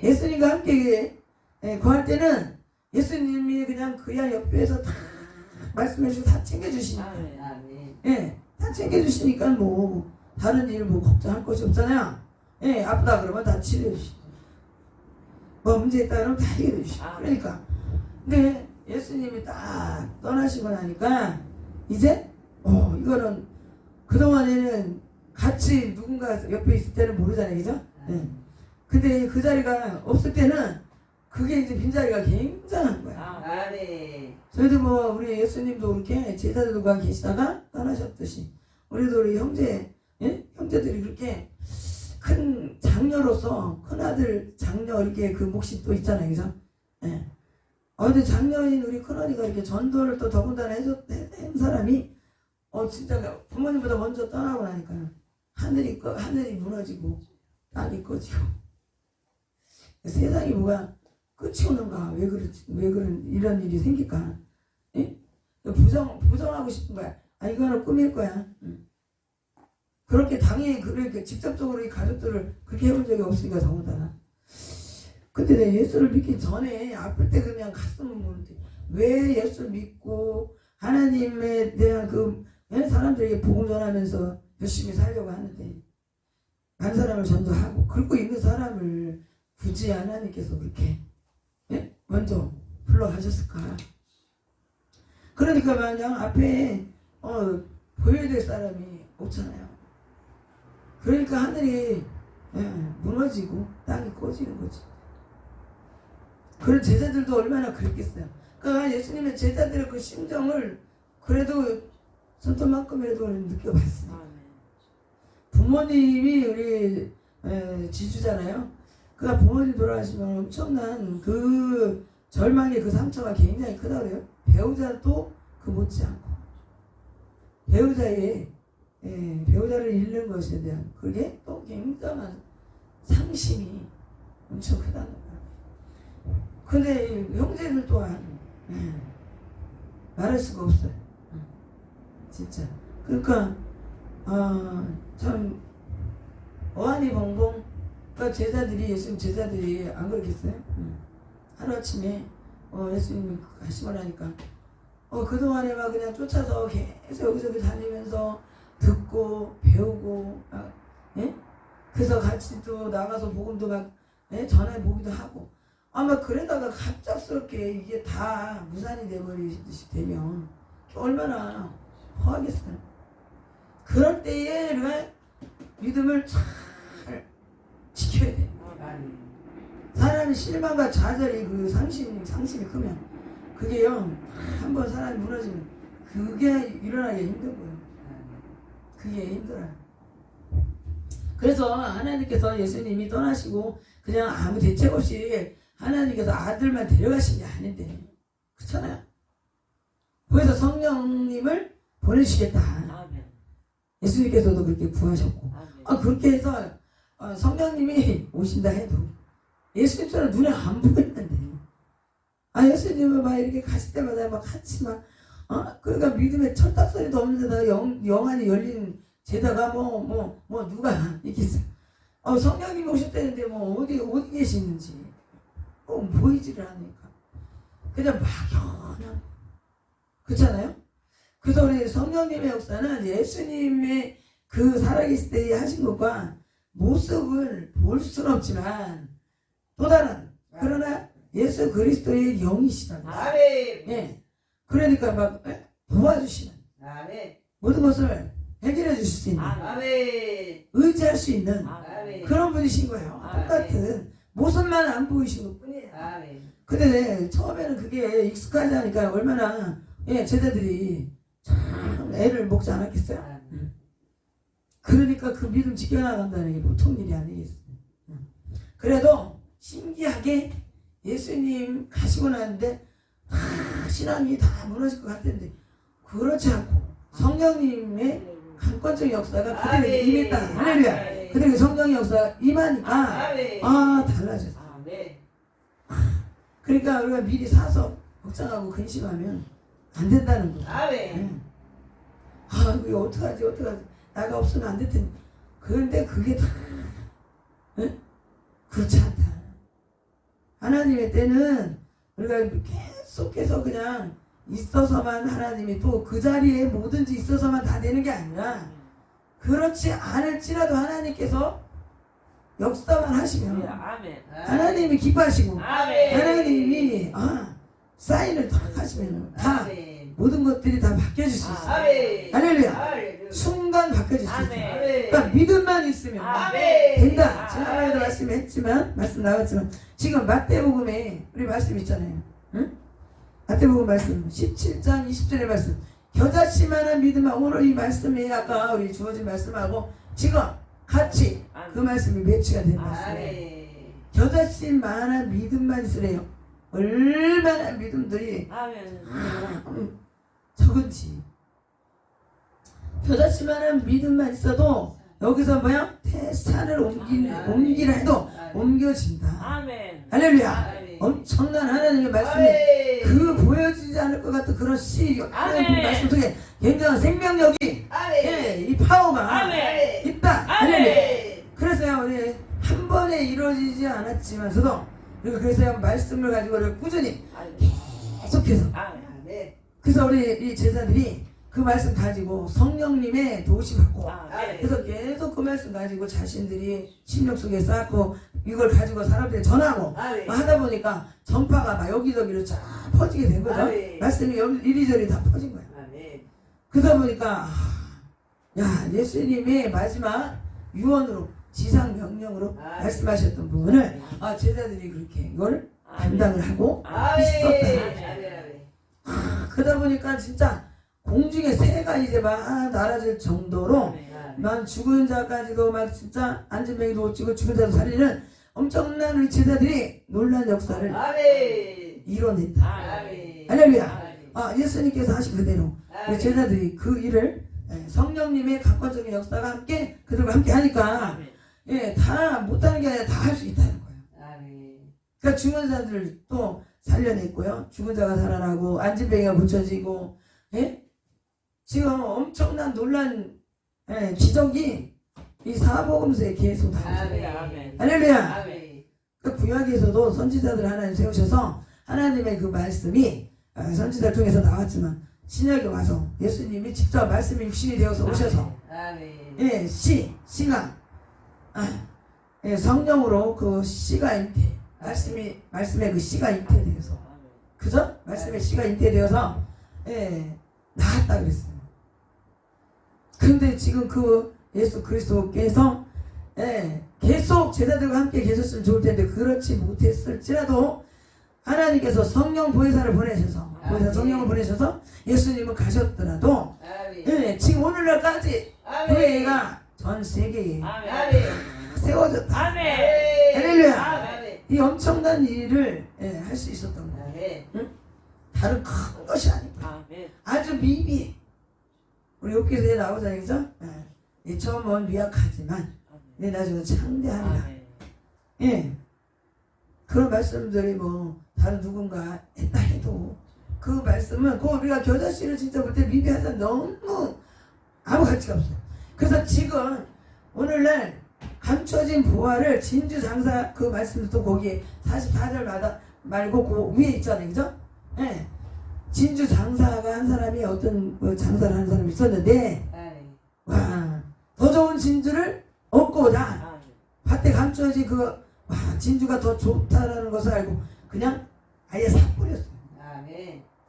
예수님과 함께 거할 때는 예수님이 그냥 그야 옆에서 다 말씀해주시고 다 챙겨주시니까 다 챙겨주시니까 뭐 다른 일 걱정할 것이 없잖아요. 아프다 그러면 다 치료해주시고 문제 있다 그러면 다 해결해주시고 그러니까 근데 예수님이 딱 떠나시고 나니까 이제 이거는 그동안에는 같이 누군가 옆에 있을 때는 모르잖아요. 그죠? 근데 그 자리가 없을 때는 그게 이제 빈자리가 굉장한 거야. 저희도 우리 예수님도 이렇게 제자들과 계시다가 떠나셨듯이 우리도 우리 형제들이 그렇게 큰 장녀로서 큰 아들 장녀 이렇게 그 몫이 또 있잖아요. 그죠? 근데 장녀인 우리 큰언니가 이렇게 전도를 또 더군다나 한 사람이 진짜 부모님보다 먼저 떠나고 나니까 하늘이 무너지고 땅이 꺼지고 세상이 뭐가 끝이 오는가? 왜 그런 이런 일이 생길까? 부정하고 싶은 거야. 이거는 꿈일 거야. 그렇게 당연히 그렇게 직접적으로 이 가족들을 그렇게 해본 적이 없으니까 더군다나. 근데 내가 예수를 믿기 전에 아플 때 그냥 갔으면 모르는데 왜 예수를 믿고 하나님에 대한 사람들에게 복음 전하면서 열심히 살려고 하는데 한 사람을 전도하고 긁고 있는 사람을 굳이 하나님께서 그렇게 먼저 불러가셨을까? 그러니까 만약 앞에 보여야 될 사람이 없잖아요. 그러니까 하늘이 무너지고 땅이 꺼지는 거지. 그런 제자들도 얼마나 그랬겠어요. 그러니까 예수님의 제자들의 그 심정을 그래도 손톱만큼이라도 느껴봤어요. 부모님이 우리 지주잖아요. 그러니까 부모님 돌아가시면 엄청난 그 절망의 그 상처가 굉장히 크다 그래요. 배우자도 그 못지않고 배우자를 잃는 것에 대한 그게 또 굉장한 상심이 엄청 크다는 거예요. 근데 형제들 또한 말할 수가 없어요. 진짜. 그러니까 참 어안이 벙벙. 그러니까 예수님 제자들이 안 그렇겠어요? 하루아침에 예수님이 가시고 나니까 그동안에 그냥 쫓아서 계속 여기저기 다니면서 듣고 배우고 예? 그래서 같이 또 나가서 복음도 막 전해 보기도 하고 아마 그러다가 갑작스럽게 이게 다 무산이 돼버리듯이 되면 얼마나 허하겠어요. 그럴 때에 우리가 믿음을 잘 지켜야 돼. 사람이 실망과 좌절이 그 상심이 크면 그게요 한번 사람이 무너지면 그게 일어나기 힘들고요. 그게 힘들어요. 그래서 하나님께서 예수님이 떠나시고 그냥 아무 대책 없이 하나님께서 아들만 데려가신 게 아닌데 그렇잖아요. 그래서 성령님을 보내시겠다. 예수님께서도 그렇게 구하셨고 그렇게 해서 성령님이 오신다 해도 예수님처럼 눈에 안 보이는데 예수님은 막 이렇게 가실 때마다 막 같이 막 그러니까 믿음의 철딱소리도 없는데다 영안이 열린 제다가 누가 있겠어요. 성령님이 오셨다는데 어디 계시는지 보이지를 않으니까 그냥 막연한 그렇잖아요. 그래서 우리 성령님의 역사는 예수님의 그 살아계실 때 하신 것과 모습을 볼 수는 없지만 또 다른 그러나 예수 그리스도의 영이시라는 거예요. 예. 그러니까 막 도와주시는 모든 것을 해결해 주실 수 있는 의지할 수 있는 그런 분이신 거예요. 똑같은 모습만 안 보이신 것 뿐이에요. 근데 처음에는 그게 익숙하지 않으니까 얼마나 제자들이 참 애를 먹지 않았겠어요. 그러니까 그 믿음 지켜나간다는 게 보통 일이 아니겠어요. 그래도 신기하게 예수님 가시고 나는데 신앙이 다 무너질 것 같은데 그렇지 않고 성령님의 강권적 역사가 그들에게 임했다. 할렐루야. 그들에게 성령의 역사가 임하니까 달라졌어. 그러니까 우리가 미리 사서 걱정하고 근심하면 안 된다는 거죠. 이거 어떡하지 나가 없으면 안 될 텐데. 그런데 그게 다 그렇지 않다. 하나님의 때는 우리가 계속해서 그냥 있어서만 하나님이 또 그 자리에 뭐든지 있어서만 다 되는 게 아니라 그렇지 않을지라도 하나님께서 역사만 하시면 하나님이 기뻐하시고 하나님이 사인을 다 하시면 다 모든 것들이 다 바뀌어질 수 있어요. 할렐루야. 순간 바뀌어질 수 있어요. 그러니까 믿음만 있으면 된다. 지난번에도 말씀 나왔지만 지금 마태복음에 우리 말씀 있잖아요. 응? 마태복음 말씀 17장 20절의 말씀 겨자씨만한 믿음만 오늘 이 말씀이 아까 우리 주어진 말씀하고 지금 같이 그 말씀이 매치가 된 말씀이에요. 겨자씨만한 믿음만 있으래요. 얼마나 믿음들이 적은지 겨자씨만한 믿음만 있어도 여기서 태산을 옮기라 해도 옮겨진다. 할렐루야. 엄청난 하나님의 말씀이 그 보여지지 않을 것 같은 그런 하나님의 말씀 속에 굉장한 생명력이 이 파워가 있다. 할렐루야. 그래서요 우리 한 번에 이루어지지 않았지만서도 그래서 말씀을 가지고 꾸준히 계속해서 그래서 우리 이 제자들이 그 말씀 가지고 성령님의 도우심 받고 그래서 계속 그 말씀 가지고 자신들이 심령 속에 쌓고 이걸 가지고 사람들이 전하고 하다 보니까 전파가 막 여기저기로 쫙 퍼지게 된 거죠. 말씀이 이리저리 다 퍼진 거예요. 그러다 보니까 예수님의 마지막 유언으로 지상 명령으로 말씀하셨던 부분을 제자들이 그렇게 이걸 감당을 하고 있었다. 그러다 보니까 진짜 공중에 새가 이제 막 날아질 정도로 막 죽은 자까지도 막 진짜 안진뱅이도 고치고 죽은 자도 살리는 엄청난 우리 제자들이 놀라운 역사를 이뤄냈다. 할렐루야. 예수님께서 하신 그대로 우리 제자들이 그 일을 성령님의 강권적인 역사가 함께 그들과 함께 하니까 다 못하는 게 아니라 다 할 수 있다는 거예요. 그러니까 죽은 자들 또 살려냈고요. 죽은 자가 살아나고 안진뱅이가 고쳐지고 지금 엄청난 놀란 기적이 이 사복음서에 계속 나오죠. 할렐루야. 그 구약에서도 선지자들 하나님 세우셔서 하나님의 그 말씀이 선지자를 통해서 나왔지만 신약에 와서 예수님이 직접 말씀이 육신이 되어서 오셔서 아멘. 예, 씨가 예, 성령으로 그 씨가 잉태 말씀에 그 씨가 잉태되어서 그죠? 말씀에 씨가 잉태되어서 예, 나았다 그랬어요. 근데 지금 그 예수 그리스도께서 예, 계속 제자들과 함께 계셨으면 좋을 텐데 그렇지 못했을지라도 하나님께서 성령 보혜사를 보내셔서 보혜사 성령을 보내셔서 예수님은 가셨더라도 예, 지금 오늘날까지 교회가 전 세계에 세워졌다. 할렐루야. 이 엄청난 일을 예, 할 수 있었던 거예요. 응? 다른 큰 것이 아니다. 아주 미비. 우리 여기서 나오잖아요, 그죠? 예. 처음은 미약하지만 나중에 창대하리라. 예. 그런 말씀들이 뭐 다른 누군가 했다 해도 그 말씀은 그 우리가 겨자씨를 진짜 볼 때 미비하다 너무 아무 가치가 없어요. 그래서 지금 오늘날 감춰진 보화를 진주장사 그 말씀도 또 거기에 44절마다 말고 그 위에 있잖아요, 그죠? 예. 진주장사가 한 사람이 어떤 뭐 장사를 하는 사람이 있었는데 와, 더 좋은 진주를 얻고자 밭에 감춰진 와, 진주가 더 좋다라는 것을 알고 그냥 아예 사버렸어요.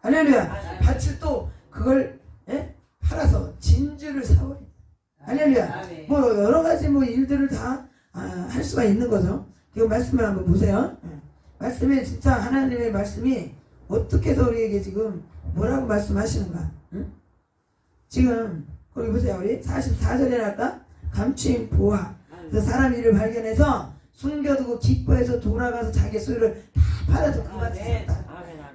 할렐루야. 밭을 또 그걸 예? 팔아서 진주를 사버려. 할렐루야. 뭐 여러 가지 뭐 일들을 다 할 수가 있는 거죠. 이 말씀을 한번 보세요. 말씀에 진짜 하나님의 말씀이 어떻게 해서 우리에게 지금 뭐라고 말씀하시는가? 응? 지금 거기 보세요. 우리 44절에 할까? 감추인 보화. 그래서 사람 일을 발견해서 숨겨두고 기뻐해서 돌아가서 자기 소유를 다 팔아서 그 밭에 샀다.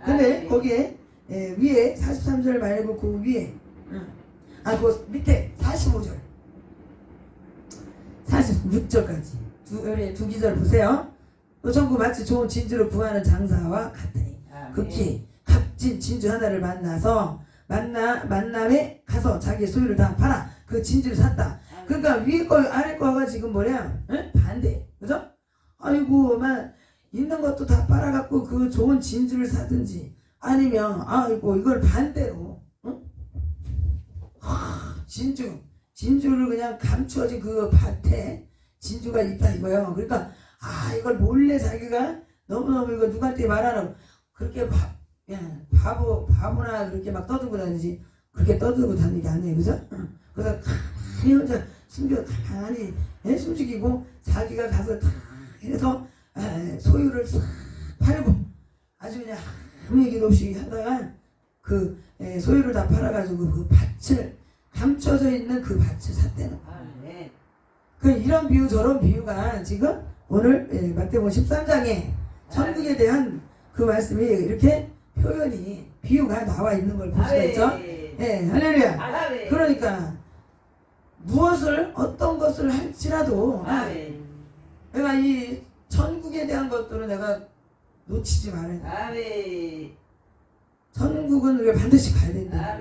근데 거기에 위에 43절 말고 그 위에 그 밑에 45절 46절까지 두 기절 보세요. 또 전구 마치 좋은 진주를 구하는 장사와 같으니 극히 값진 진주 하나를 만나서 만남에 가서 자기의 소유를 다 팔아 그 진주를 샀다. 그러니까 위에 거 아래 거가 지금 뭐냐? 응? 반대. 그죠? 아이고 막 있는 것도 다 빨아갖고 그 좋은 진주를 사든지 아니면 아이고 이걸 반대로 응? 진주를 그냥 감추어진 그 밭에 진주가 있다 이거예요. 그러니까 이걸 몰래 자기가 너무너무 이거 누구한테 말하라고 그렇게 바보나 그렇게 막 떠들고 다니지 그렇게 떠들고 다니는 게 아니에요. 그죠? 그래서 가만히 혼자 가만히 숨죽이고 자기가 가서 다 해서 소유를 싹 팔고 아주 그냥 아무 얘기도 없이 하다가 그 소유를 다 팔아가지고 그 밭을 감춰져 있는 그 밭을 샀대는 거예요. 그 이런 비유 저런 비유가 지금 오늘 마태복음 13장에 천국에 대한 그 말씀이 이렇게 표현이 비유가 나와 있는 걸 볼 수가 있죠. 할렐루야. 그러니까 무엇을 어떤 것을 할지라도 내가 이 천국에 대한 것들은 내가 놓치지 말아야 돼. 천국은 우리가 반드시 가야 된다.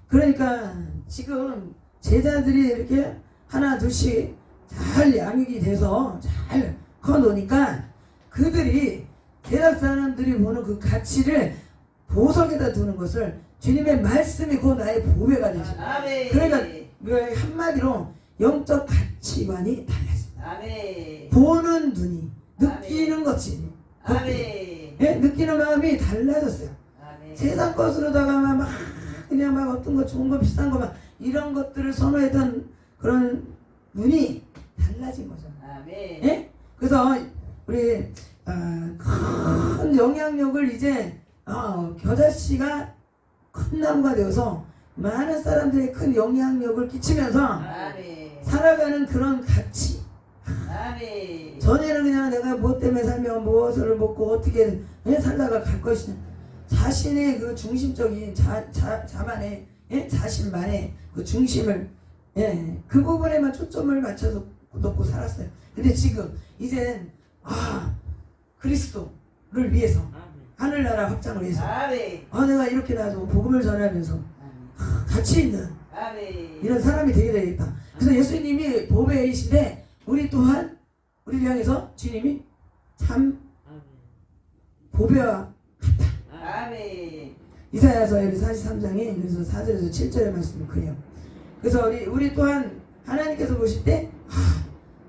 그러니까 지금 제자들이 이렇게 하나 둘씩 잘 양육이 돼서 잘 커놓으니까 그들이 대학 사람들이 보는 그 가치를 보석에다 두는 것을 주님의 말씀이 곧 나의 보배가 되죠. 그러니까 한마디로 영적 가치관이 달라진다. 보는 눈이 느끼는 것이 느끼는 마음이 달라졌어요. 세상 것으로다가 막 그냥 막 어떤 거 좋은 거 비싼 거 막 이런 것들을 선호했던 그런 눈이 달라진 거죠. 그래서 우리 큰 영향력을 이제 겨자씨가 큰 나무가 되어서 많은 사람들의 큰 영향력을 끼치면서 살아가는 그런 가치. 전에는 그냥 내가 무엇 때문에 살면 무엇을 먹고 어떻게 살다가 갈 것이냐. 자신의 그 중심적인 자만의 자신만의 그 중심을 그 부분에만 초점을 맞춰서 놓고 살았어요. 근데 지금 이젠 그리스도를 위해서 하늘나라 확장을 위해서 내가 이렇게 나도 복음을 전하면서 가치 있는 이런 사람이 되게 되겠다. 그래서 예수님이 보배이신데 우리 또한 우리를 향해서 주님이 참 보배와 같다. 이사야서 43장에 그래서 4절에서 7절의 말씀이 그래요. 그래서 우리 또한 하나님께서 보실 때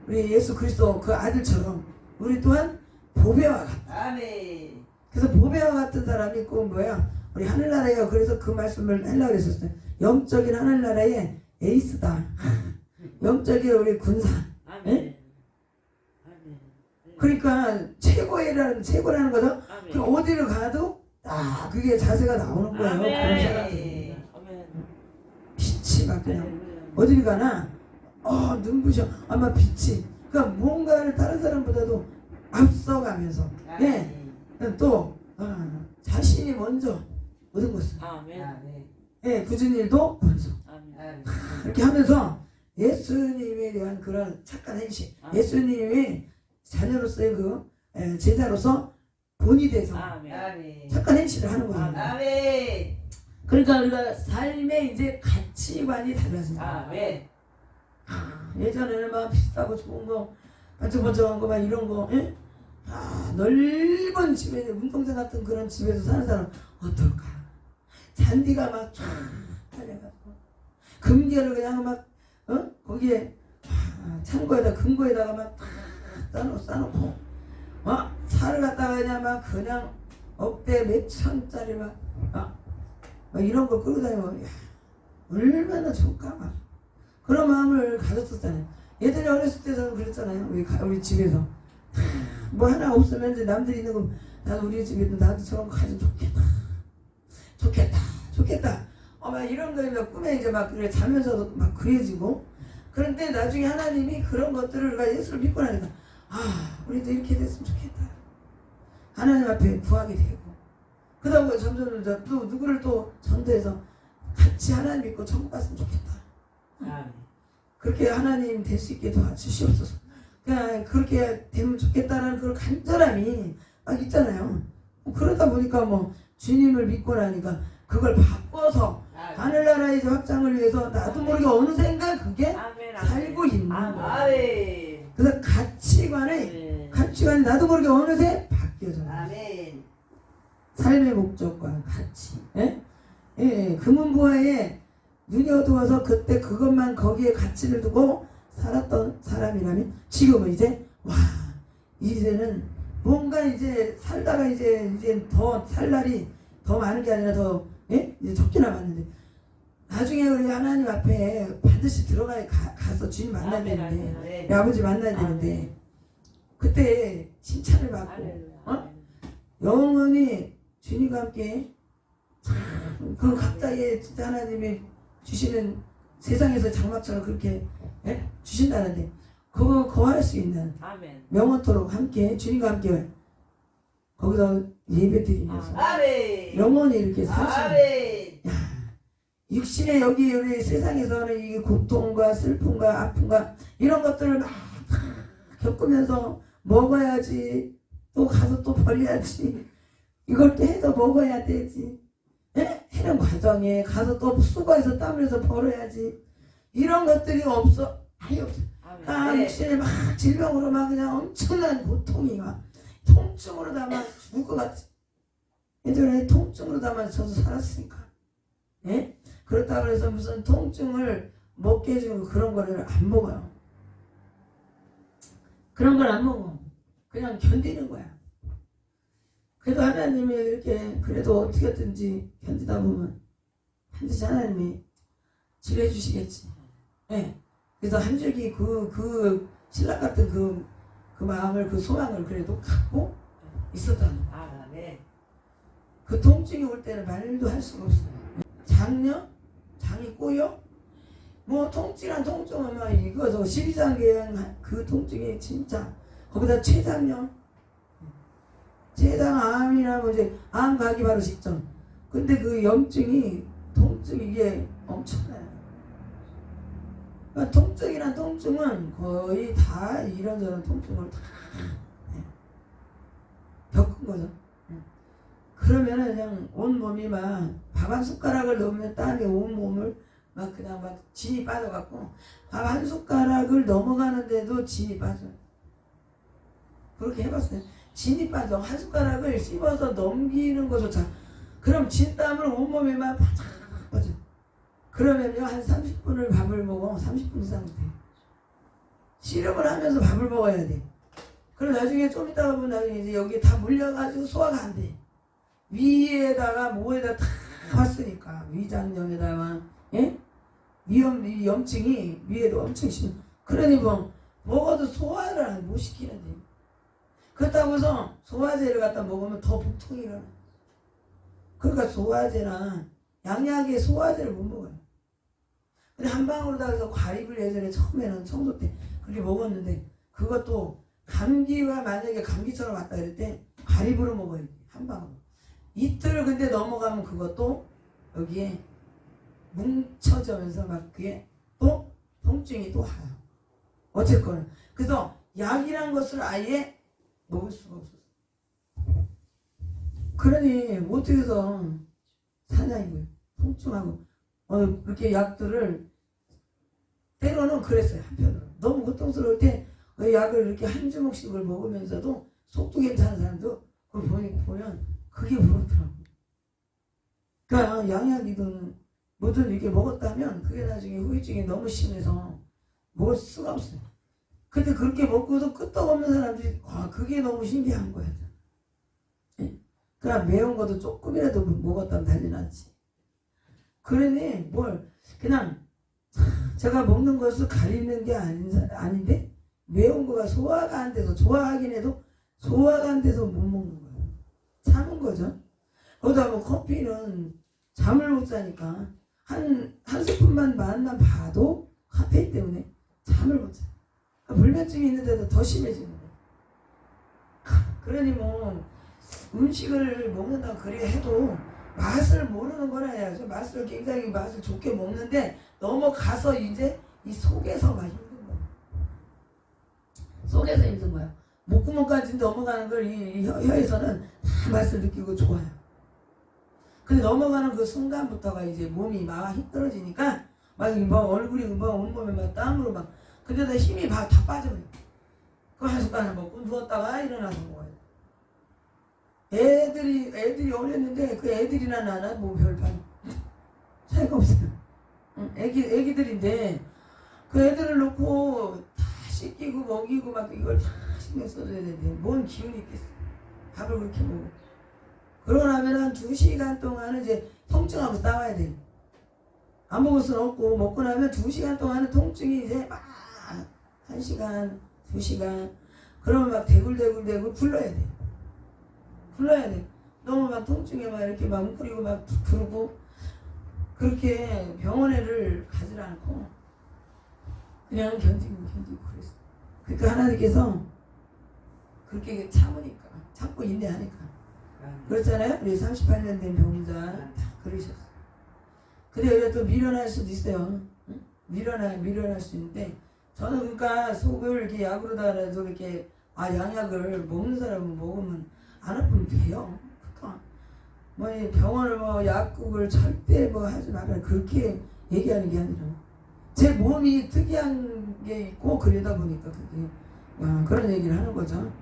우리 예수 그리스도 그 아들처럼 우리 또한 보배와 같다. 아멘. 그래서 보배와 같은 사람이 꼭 뭐야? 우리 하늘나라예요. 그래서 그 말씀을 하려고 그랬었어요. 영적인 하늘나라의 에이스다. 영적인 우리 군사. 아멘. 아멘. 그러니까 최고라는 거죠. 아멘. 그 어디를 가도 그게 자세가 나오는 거예요. 그런 사람이. 아멘. 빛이 막 그냥 아멘. 어딜 가나 눈부셔. 아마 빛이. 그러니까 뭔가를 다른 사람보다도 앞서가면서 또 자신이 먼저 모든 것을 아멘. 굳은 일도 먼저 아멘. 이렇게 하면서 예수님에 대한 그런 착한 행실, 예수님의 자녀로서의 그 제자로서 본이 돼서 아멘. 착한 행실을 하는 거예요. 아멘. 그러니까 우리가 삶의 이제 가치관이 달라진다. 아멘. 예전에는 막 비싸고 좋은 거 반짝반짝한 거 막 이런 거 넓은 집에 운동장 같은 그런 집에서 사는 사람 어떨까? 잔디가 막 쫙 달려가지고 금괴를 그냥 막 거기에 창고에다 금고에다가 막 싸놓고 살을 갖다가 그냥 억대 몇 천짜리 막 이런 거 끌고 다니면 얼마나 좋을까 막 그런 마음을 가졌었잖아요. 예전에 어렸을 때도 그랬잖아요. 우리 집에서 뭐 하나 없으면 이제 남들이 있는 거 나도 우리 집에도 나도 저런 거 가지면 좋겠다. 막 이런 거에 막 꿈에 이제 막 그래 자면서도 막 그려지고 그런데 나중에 하나님이 그런 것들을 우리가 예수를 믿고 나니까 우리도 이렇게 됐으면 좋겠다. 하나님 앞에 구하게 되고 그러다 보면 점점 또 누구를 또 전도해서 같이 하나님 믿고 천국 갔으면 좋겠다. 그렇게 하나님 될 수 있게 도와주시옵소서. 그냥 그렇게 되면 좋겠다는 그런 간절함이 막 있잖아요. 그러다 보니까 뭐 주님을 믿고 나니까 그걸 바꿔서 하늘나라의 확장을 위해서 나도 모르게 어느샌가 그게 살고 있는 거예요. 그래서 가치관이 나도 모르게 어느새 바뀌어져요. 삶의 목적과 가치. 금은보화에 눈이 어두워서 그때 그것만 거기에 가치를 두고 살았던 사람이라면 지금은 이제는 뭔가 이제 살다가 이제 더 살 날이 더 많은 게 아니라 더 이제 적게 남았는데 나중에 우리 하나님 앞에 반드시 가서 주님 만나야 되는데 아버지 만나야 되는데 그때 칭찬을 받고 영원히 주님과 함께 그 각자의 진짜 하나님이 주시는 세상에서 장막처럼 그렇게 주신다는데 그거 거할 수 있는 영원토록 함께 주님과 함께 거기서 예배드리면서 영원히 이렇게 사시는 육신의 여기 우리 세상에서는 이 고통과 슬픔과 아픔과 이런 것들을 막 겪으면서 먹어야지 또 가서 또 버려야지 이걸 또 해서 먹어야 되지 하는 과정에 가서 또 수고해서 땀 흘려서 벌어야지 이런 것들이 아예 없어. 육신에 막 질병으로 막 그냥 엄청난 고통이 막 통증으로 담아 죽을 것 같아. 예전에 통증으로 담아 저도 살았으니까. 그렇다고 해서 무슨 통증을 먹게 해주는 그런 거를 안 먹어요. 그런 걸 안 먹어. 그냥 견디는 거야. 그래도 하나님이 이렇게 그래도 어떻게든지 견디다 보면 반드시 하나님이 치료해 주시겠지. 그래서 한 줄기 그 신랑 같은 그 마음을 그 소망을 그래도 갖고 있었다는 거야. 그 통증이 올 때는 말도 할 수가 없어요. 장이 꼬여? 뭐 통증은 막 이거 저 십이장계양 그 통증이 진짜 거기다 췌장염 췌장암이라고 이제 암 가기 바로 직전. 근데 그 통증이 이게 엄청나요. 그러니까 통증이란 통증은 거의 다 이런저런 통증을 다 겪은 거죠. 그러면은 그냥 온 몸이 막 밥 한 숟가락을 넣으면 땀이 온 몸을 막 그냥 막 진이 빠져갖고 밥 한 숟가락을 넘어가는데도 진이 빠져요. 그렇게 해봤어요. 진이 빠져. 한 숟가락을 씹어서 넘기는 것조차. 그럼 진땀을 온몸에만 바짝 빠져. 그러면요 한 30분을 밥을 먹어. 30분 이상 돼. 씨름을 하면서 밥을 먹어야 돼. 그럼 나중에 좀 이따가 보면 나중에 이제 여기 다 물려가지고 소화가 안 돼. 위에다가 뭐에다 다 왔으니까 위장염에다가 예? 이 염증이 위에도 엄청 심해. 그러니 뭐 먹어도 소화를 못 시키는데. 그렇다고 해서 소화제를 갖다 먹으면 더 복통이 일어나. 그러니까 소화제나 양약에 소화제를 못 먹어요. 근데 한방으로다 해서 과립을 예전에 처음에는 청소 때 그렇게 먹었는데 그것도 감기가 만약에 감기처럼 왔다 그럴 때 과립으로 먹어야 돼. 한방으로. 이틀 근데 넘어가면 그것도 여기에 뭉쳐지면서 막 그게 또 통증이 또 와요. 어쨌거나. 그래서 약이란 것을 아예 먹을 수가 없었어. 그러니 어떻게 해서 사냐 이거예요. 통증하고 그렇게 약들을 때로는 그랬어요. 한편으로 너무 고통스러울 때 그 약을 이렇게 한 주먹씩을 먹으면서도 속도 괜찮은 사람도 그걸 보면 그게 부럽더라고. 그러니까 양약이든 뭐든 이렇게 먹었다면 그게 나중에 후유증이 너무 심해서 먹을 수가 없어요. 근데 그렇게 먹고도 끄떡없는 사람들이 그게 너무 신기한 거야. 그냥 매운 것도 조금이라도 먹었다면 난리 났지. 그러니 뭘 그냥 제가 먹는 것을 가리는 게 아닌데 매운 거가 소화가 안 돼서 좋아하긴 해도 소화가 안 돼서 못 먹는 거예요. 참은 거죠. 거기다 뭐 커피는 잠을 못 자니까 한 스푼만 맛만 봐도 카페인 때문에 잠을 못 자. 불면증이 있는데도 더 심해지는 거예요. 그러니 뭐 음식을 먹는다고 그래 해도 맛을 모르는 거나 해야죠. 맛을 굉장히 맛을 좋게 먹는데 넘어가서 이제 이 속에서 막 힘든 거야. 속에서 힘든 거야. 목구멍까지 넘어가는 걸 이 혀에서는 다 맛을 느끼고 좋아요. 근데 넘어가는 그 순간부터가 이제 몸이 막 힘들어지니까 막 얼굴이 막 온몸에 막 땀으로 막 근데도 힘이 다 빠져요. 그 한 숟가락 먹고 누웠다가 일어나서 먹어요. 애들이 어렸는데 그 애들이나 나나 뭐 별반 차이가 없어요. 애기들인데 그 애들을 놓고 다 씻기고 먹이고 막 이걸 다 신경 써줘야 되는데 뭔 기운이 있겠어. 밥을 그렇게 먹어. 그러고 나면 한 2시간 동안은 이제 통증하고 싸워야 돼. 안 먹을 수는 없고 먹고 나면 2시간 동안은 통증이 이제 막 1시간, 2시간 그러면 막 대굴대굴 굴러야 돼. 굴러야 돼. 너무 막 통증에 막 이렇게 막 웅크리고 막 그러고 그렇게 병원에를 가지 않고 그냥 견디고 그랬어. 그러니까 하나님께서 그렇게 참고 인내하니까 그렇잖아요. 우리 38년 된 병자 다 그러셨어. 근데 여기가 또 미련할 수도 있어요. 응? 미련할 수 있는데 저는 그러니까 속을 이렇게 약으로다 해서 이렇게 양약을 먹는 사람은 먹으면 안 아프면 돼요. 그러니까 뭐 병원을 뭐 약국을 절대 뭐 하지 말아라 그렇게 얘기하는 게 아니라 제 몸이 특이한 게 있고 그러다 보니까 그게 그런 얘기를 하는 거죠.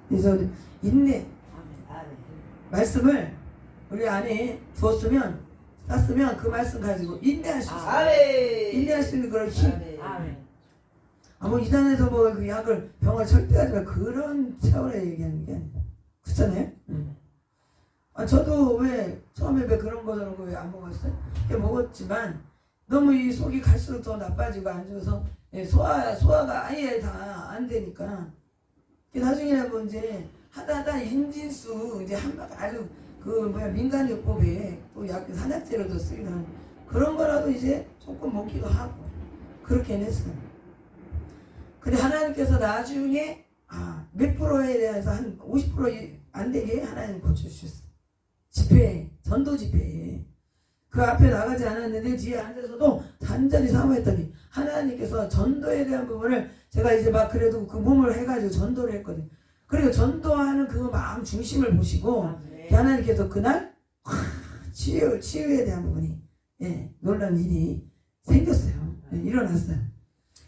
그래서 인내 말씀을 우리 안에 두었으면 땄으면 그 말씀 가지고 인내할 수 있어요. 인내할 수 있는 그런 힘. 뭐 이단에서 뭐 그 약을 병을 절대 하지 마 그런 차원에 얘기하는 게 아니라 그렇잖아요. 저도 왜 처음에 왜 그런 거 저런 거 왜 안 먹었어요? 먹었지만 너무 이 속이 갈수록 더 나빠지고 안 좋아서 소화가 아예 다 안 되니까 나중에 뭐 이제 하다 인진수 이제 아주 민간요법에 또 약 산약제로도 쓰기도 하는 그런 거라도 이제 조금 먹기도 하고 그렇게 했어요. 근데 하나님께서 나중에 몇 프로에 대해서 한 50% 안 되게 하나님 고쳐주셨어요. 전도 집회에 그 앞에 나가지 않았는데 뒤에 앉아서도 단전히 사모했더니 하나님께서 전도에 대한 부분을 제가 이제 막 그래도 그 몸을 해가지고 전도를 했거든요. 그리고 전도하는 그 마음 중심을 보시고 하나님께서 그날 치유에 대한 부분이 놀라운 일이 생겼어요. 일어났어요.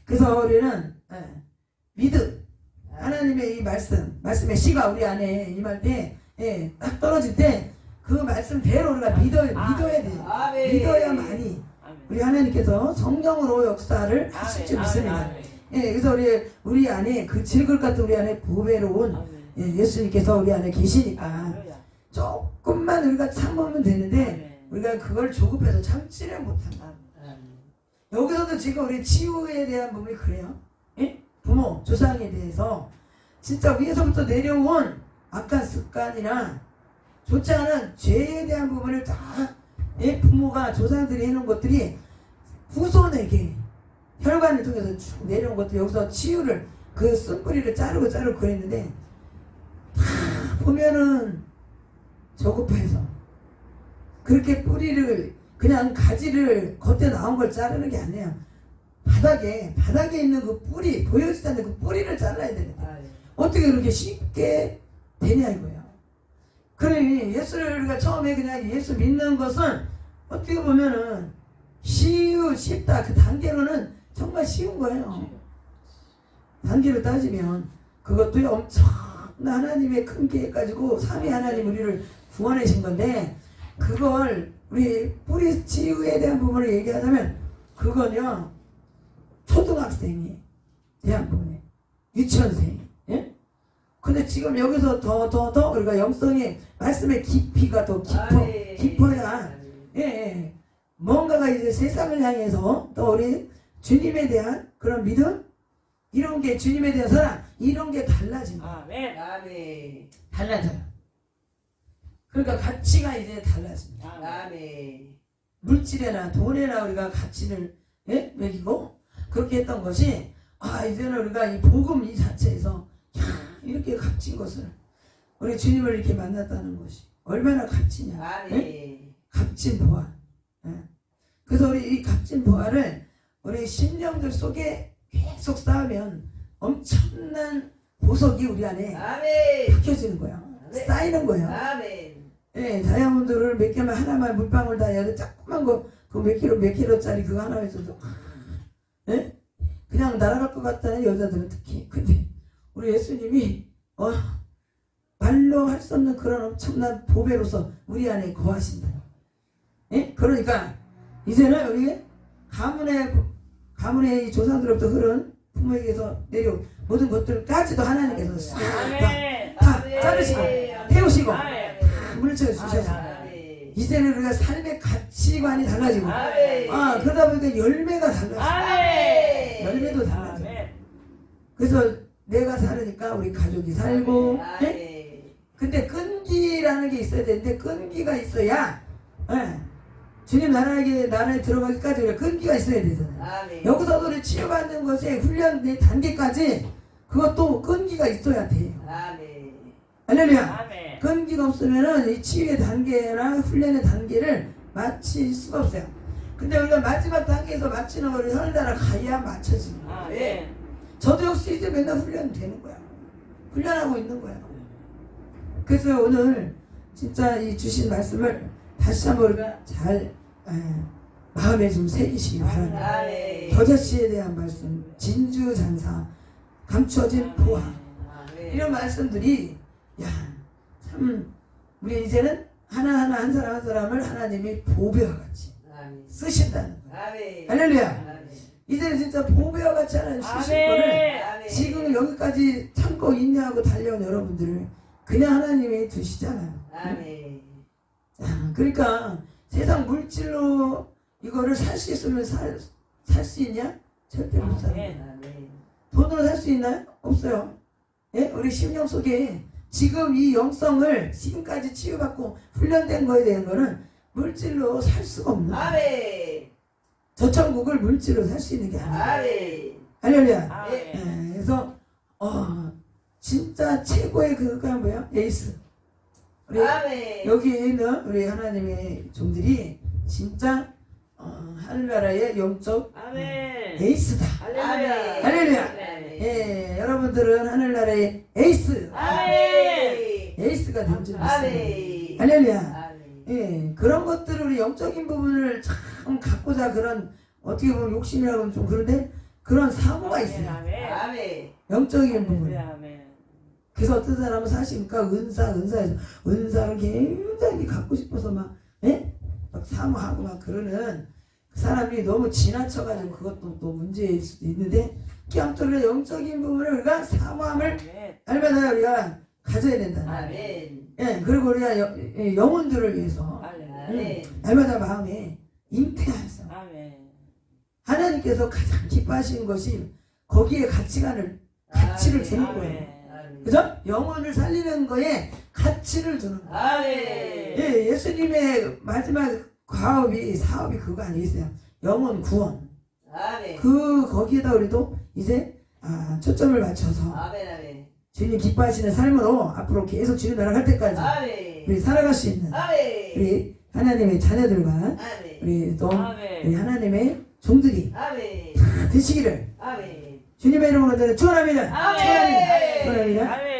그래서 우리는 믿음 하나님의 이 말씀의 씨가 우리 안에 임할 때 딱 떨어질 때 그 말씀대로 우리가 믿어야 돼요. 믿어야만이 우리 하나님께서 성령으로 역사를 하실 줄 믿습니다. 예, 그래서 우리 안에 그 질글 같은 우리 안에 보배로운 예수님께서 우리 안에 계시니까 조금만 우리가 참으면 되는데 우리가 그걸 조급해서 참지를 못한다. 여기서도 지금 우리 치유에 대한 부분이 그래요. 예? 부모, 조상에 대해서 진짜 위에서부터 내려온 악한 습관이나 좋지 않은 죄에 대한 부분을 다 부모가 조상들이 해놓은 것들이 후손에게 혈관을 통해서 쭉 내려온 것들 여기서 치유를 그 쓴뿌리를 자르고 그랬는데 다 보면은 조급해서 그렇게 뿌리를 그냥 가지를 겉에 나온 걸 자르는 게 아니에요. 바닥에 있는 그 뿌리 보여지지 않는 그 뿌리를 잘라야 되는데 어떻게 그렇게 쉽게 되냐 이거예요. 그러니 예수를 우리가 처음에 그냥 예수 믿는 것은 어떻게 보면은 쉽다 그 단계로는 정말 쉬운 거예요. 단계로 따지면 그것도 엄청난 하나님의 큰 계획 가지고 삼위 하나님 우리를 구원하신 건데 그걸 우리 뿌리 치유에 대한 부분을 얘기하자면 그건요 초등학생이 대한 부분이에요. 유치원생. 예? 근데 지금 여기서 더 우리가 영성의 말씀의 깊이가 더 깊어야 예. 뭔가가 이제 세상을 향해서 또 우리 주님에 대한 그런 믿음 이런 게 주님에 대한 사랑 이런 게 달라진다. 아멘. 달라져요. 그러니까 가치가 이제 달라집니다. 아멘. 물질에나 돈에나 우리가 가치를 매기고 그렇게 했던 것이 이제는 우리가 이 복음 이 자체에서 이렇게 값진 것을 우리 주님을 이렇게 만났다는 것이 얼마나 값지냐. 아멘. 값진 보화. 그래서 우리 이 값진 보화를 우리 심령들 속에 계속 쌓으면 엄청난 보석이 우리 안에 아멘. 박혀지는 거야. 쌓이는 거예요. 아멘. 예, 다이아몬드를 몇 개만 하나만 물방울 다 해야 돼. 조그만 거, 그 몇 킬로짜리 그거 하나 해서도, 예? 그냥 날아갈 것 같다는 여자들은 특히. 근데, 우리 예수님이, 말로 할 수 없는 그런 엄청난 보배로서 우리 안에 거하신다. 예? 그러니까, 이제는 우리 가문의 이 조상들로부터 흐른 부모에게서 내려온 모든 것들까지도 하나님께서 다 자르시고, 태우시고, 물질을 주셔서 이제는 우리가 삶의 가치관이 달라지고 그러다 보니까 열매가 달라지고 열매도 달라지고 그래서 내가 살으니까 우리 가족이 살고 근데 끈기라는 게 있어야 되는데 끈기가 있어야 주님 나라에 들어가기까지 우리가 끈기가 있어야 되잖아요. 여기서도 우리 치유받는 것에 훈련 단계까지 그것도 끈기가 있어야 돼요. 할렐루야. 끈기가 없으면은 이 치유의 단계나 훈련의 단계를 마칠 수가 없어요. 근데 우리가 마지막 단계에서 마치는 거를 하늘나라 가야 맞춰지는 거예요. 저도 역시 이제 맨날 훈련되는 거야. 훈련하고 있는 거야. 그래서 오늘 진짜 이 주신 말씀을 다시 한번 우리가 잘 마음에 좀 새기시기 바랍니다. 겨자씨에 대한 말씀, 진주장사, 감추어진 보화 이런 말씀들이 참 우리 이제는 하나하나 한 사람 한 사람을 하나님이 보배와 같이 쓰신다는 거예요. 할렐루야. 이제는 진짜 보배와 같이 하나님 쓰실 거를 지금 여기까지 참고 인내하고 달려온 여러분들을 그냥 하나님이 두시잖아요. 그러니까 세상 물질로 이거를 살 수 있으면 살 수 있냐? 절대 못 살아. 돈으로 살 수 있나요? 없어요. 예? 우리 심령 속에 지금 이 영성을 지금까지 치유받고 훈련된 거에 대한 거는 물질로 살 수가 없는 거예요. 저 천국을 물질로 살 수 있는 게 아니에요. 할렐루야. 그래서 진짜 최고의 그가 뭐야? 에이스. 우리 여기 있는 우리 하나님의 종들이 진짜 하늘나라의 영적 에이스다. 할렐루야. 예, 여러분들은 하늘나라의 에이스. 에이스가 된 줄 믿습니다. 할렐루야. 예, 그런 것들을 우리 영적인 부분을 참 갖고자 그런 어떻게 보면 욕심이라고 하면 좀 그런데 그런 사고가 있어요. 영적인 부분. 그래서 어떤 사람은 사실니까 은사에서 은사를 굉장히 갖고 싶어서 막 사모하고 막 그러는 그 사람이 너무 지나쳐가지고 그것도 또 문제일 수도 있는데 아무튼 영적인 부분을 우리가 사모함을 날마다 우리가 가져야 된다. 아멘. 예, 그리고 우리가 영혼들을 위해서 아멘. 날마다 마음에 잉태하여서 하나님께서 가장 기뻐하시는 것이 거기에 가치를 주는 거예요. 아멘. 그죠? 영혼을 살리는 거에 가치를 주는 거예요. 아멘. 예, 예수님의 마지막 사업이 그거 아니겠어요? 영혼 구원. 아멘. 거기에다 우리도 이제 초점을 맞춰서 아멘. 아멘. 주님 기뻐하시는 삶으로 앞으로 계속 주님 나라 갈 때까지 아멘. 우리 살아갈 수 있는 아멘. 우리 하나님의 자녀들과 아멘. 우리 또 아멘. 우리 하나님의 종들이 아멘. 되시기를 아멘. 주님의 이름으로 축원합니다. 아멘. 축원합니다. 아멘.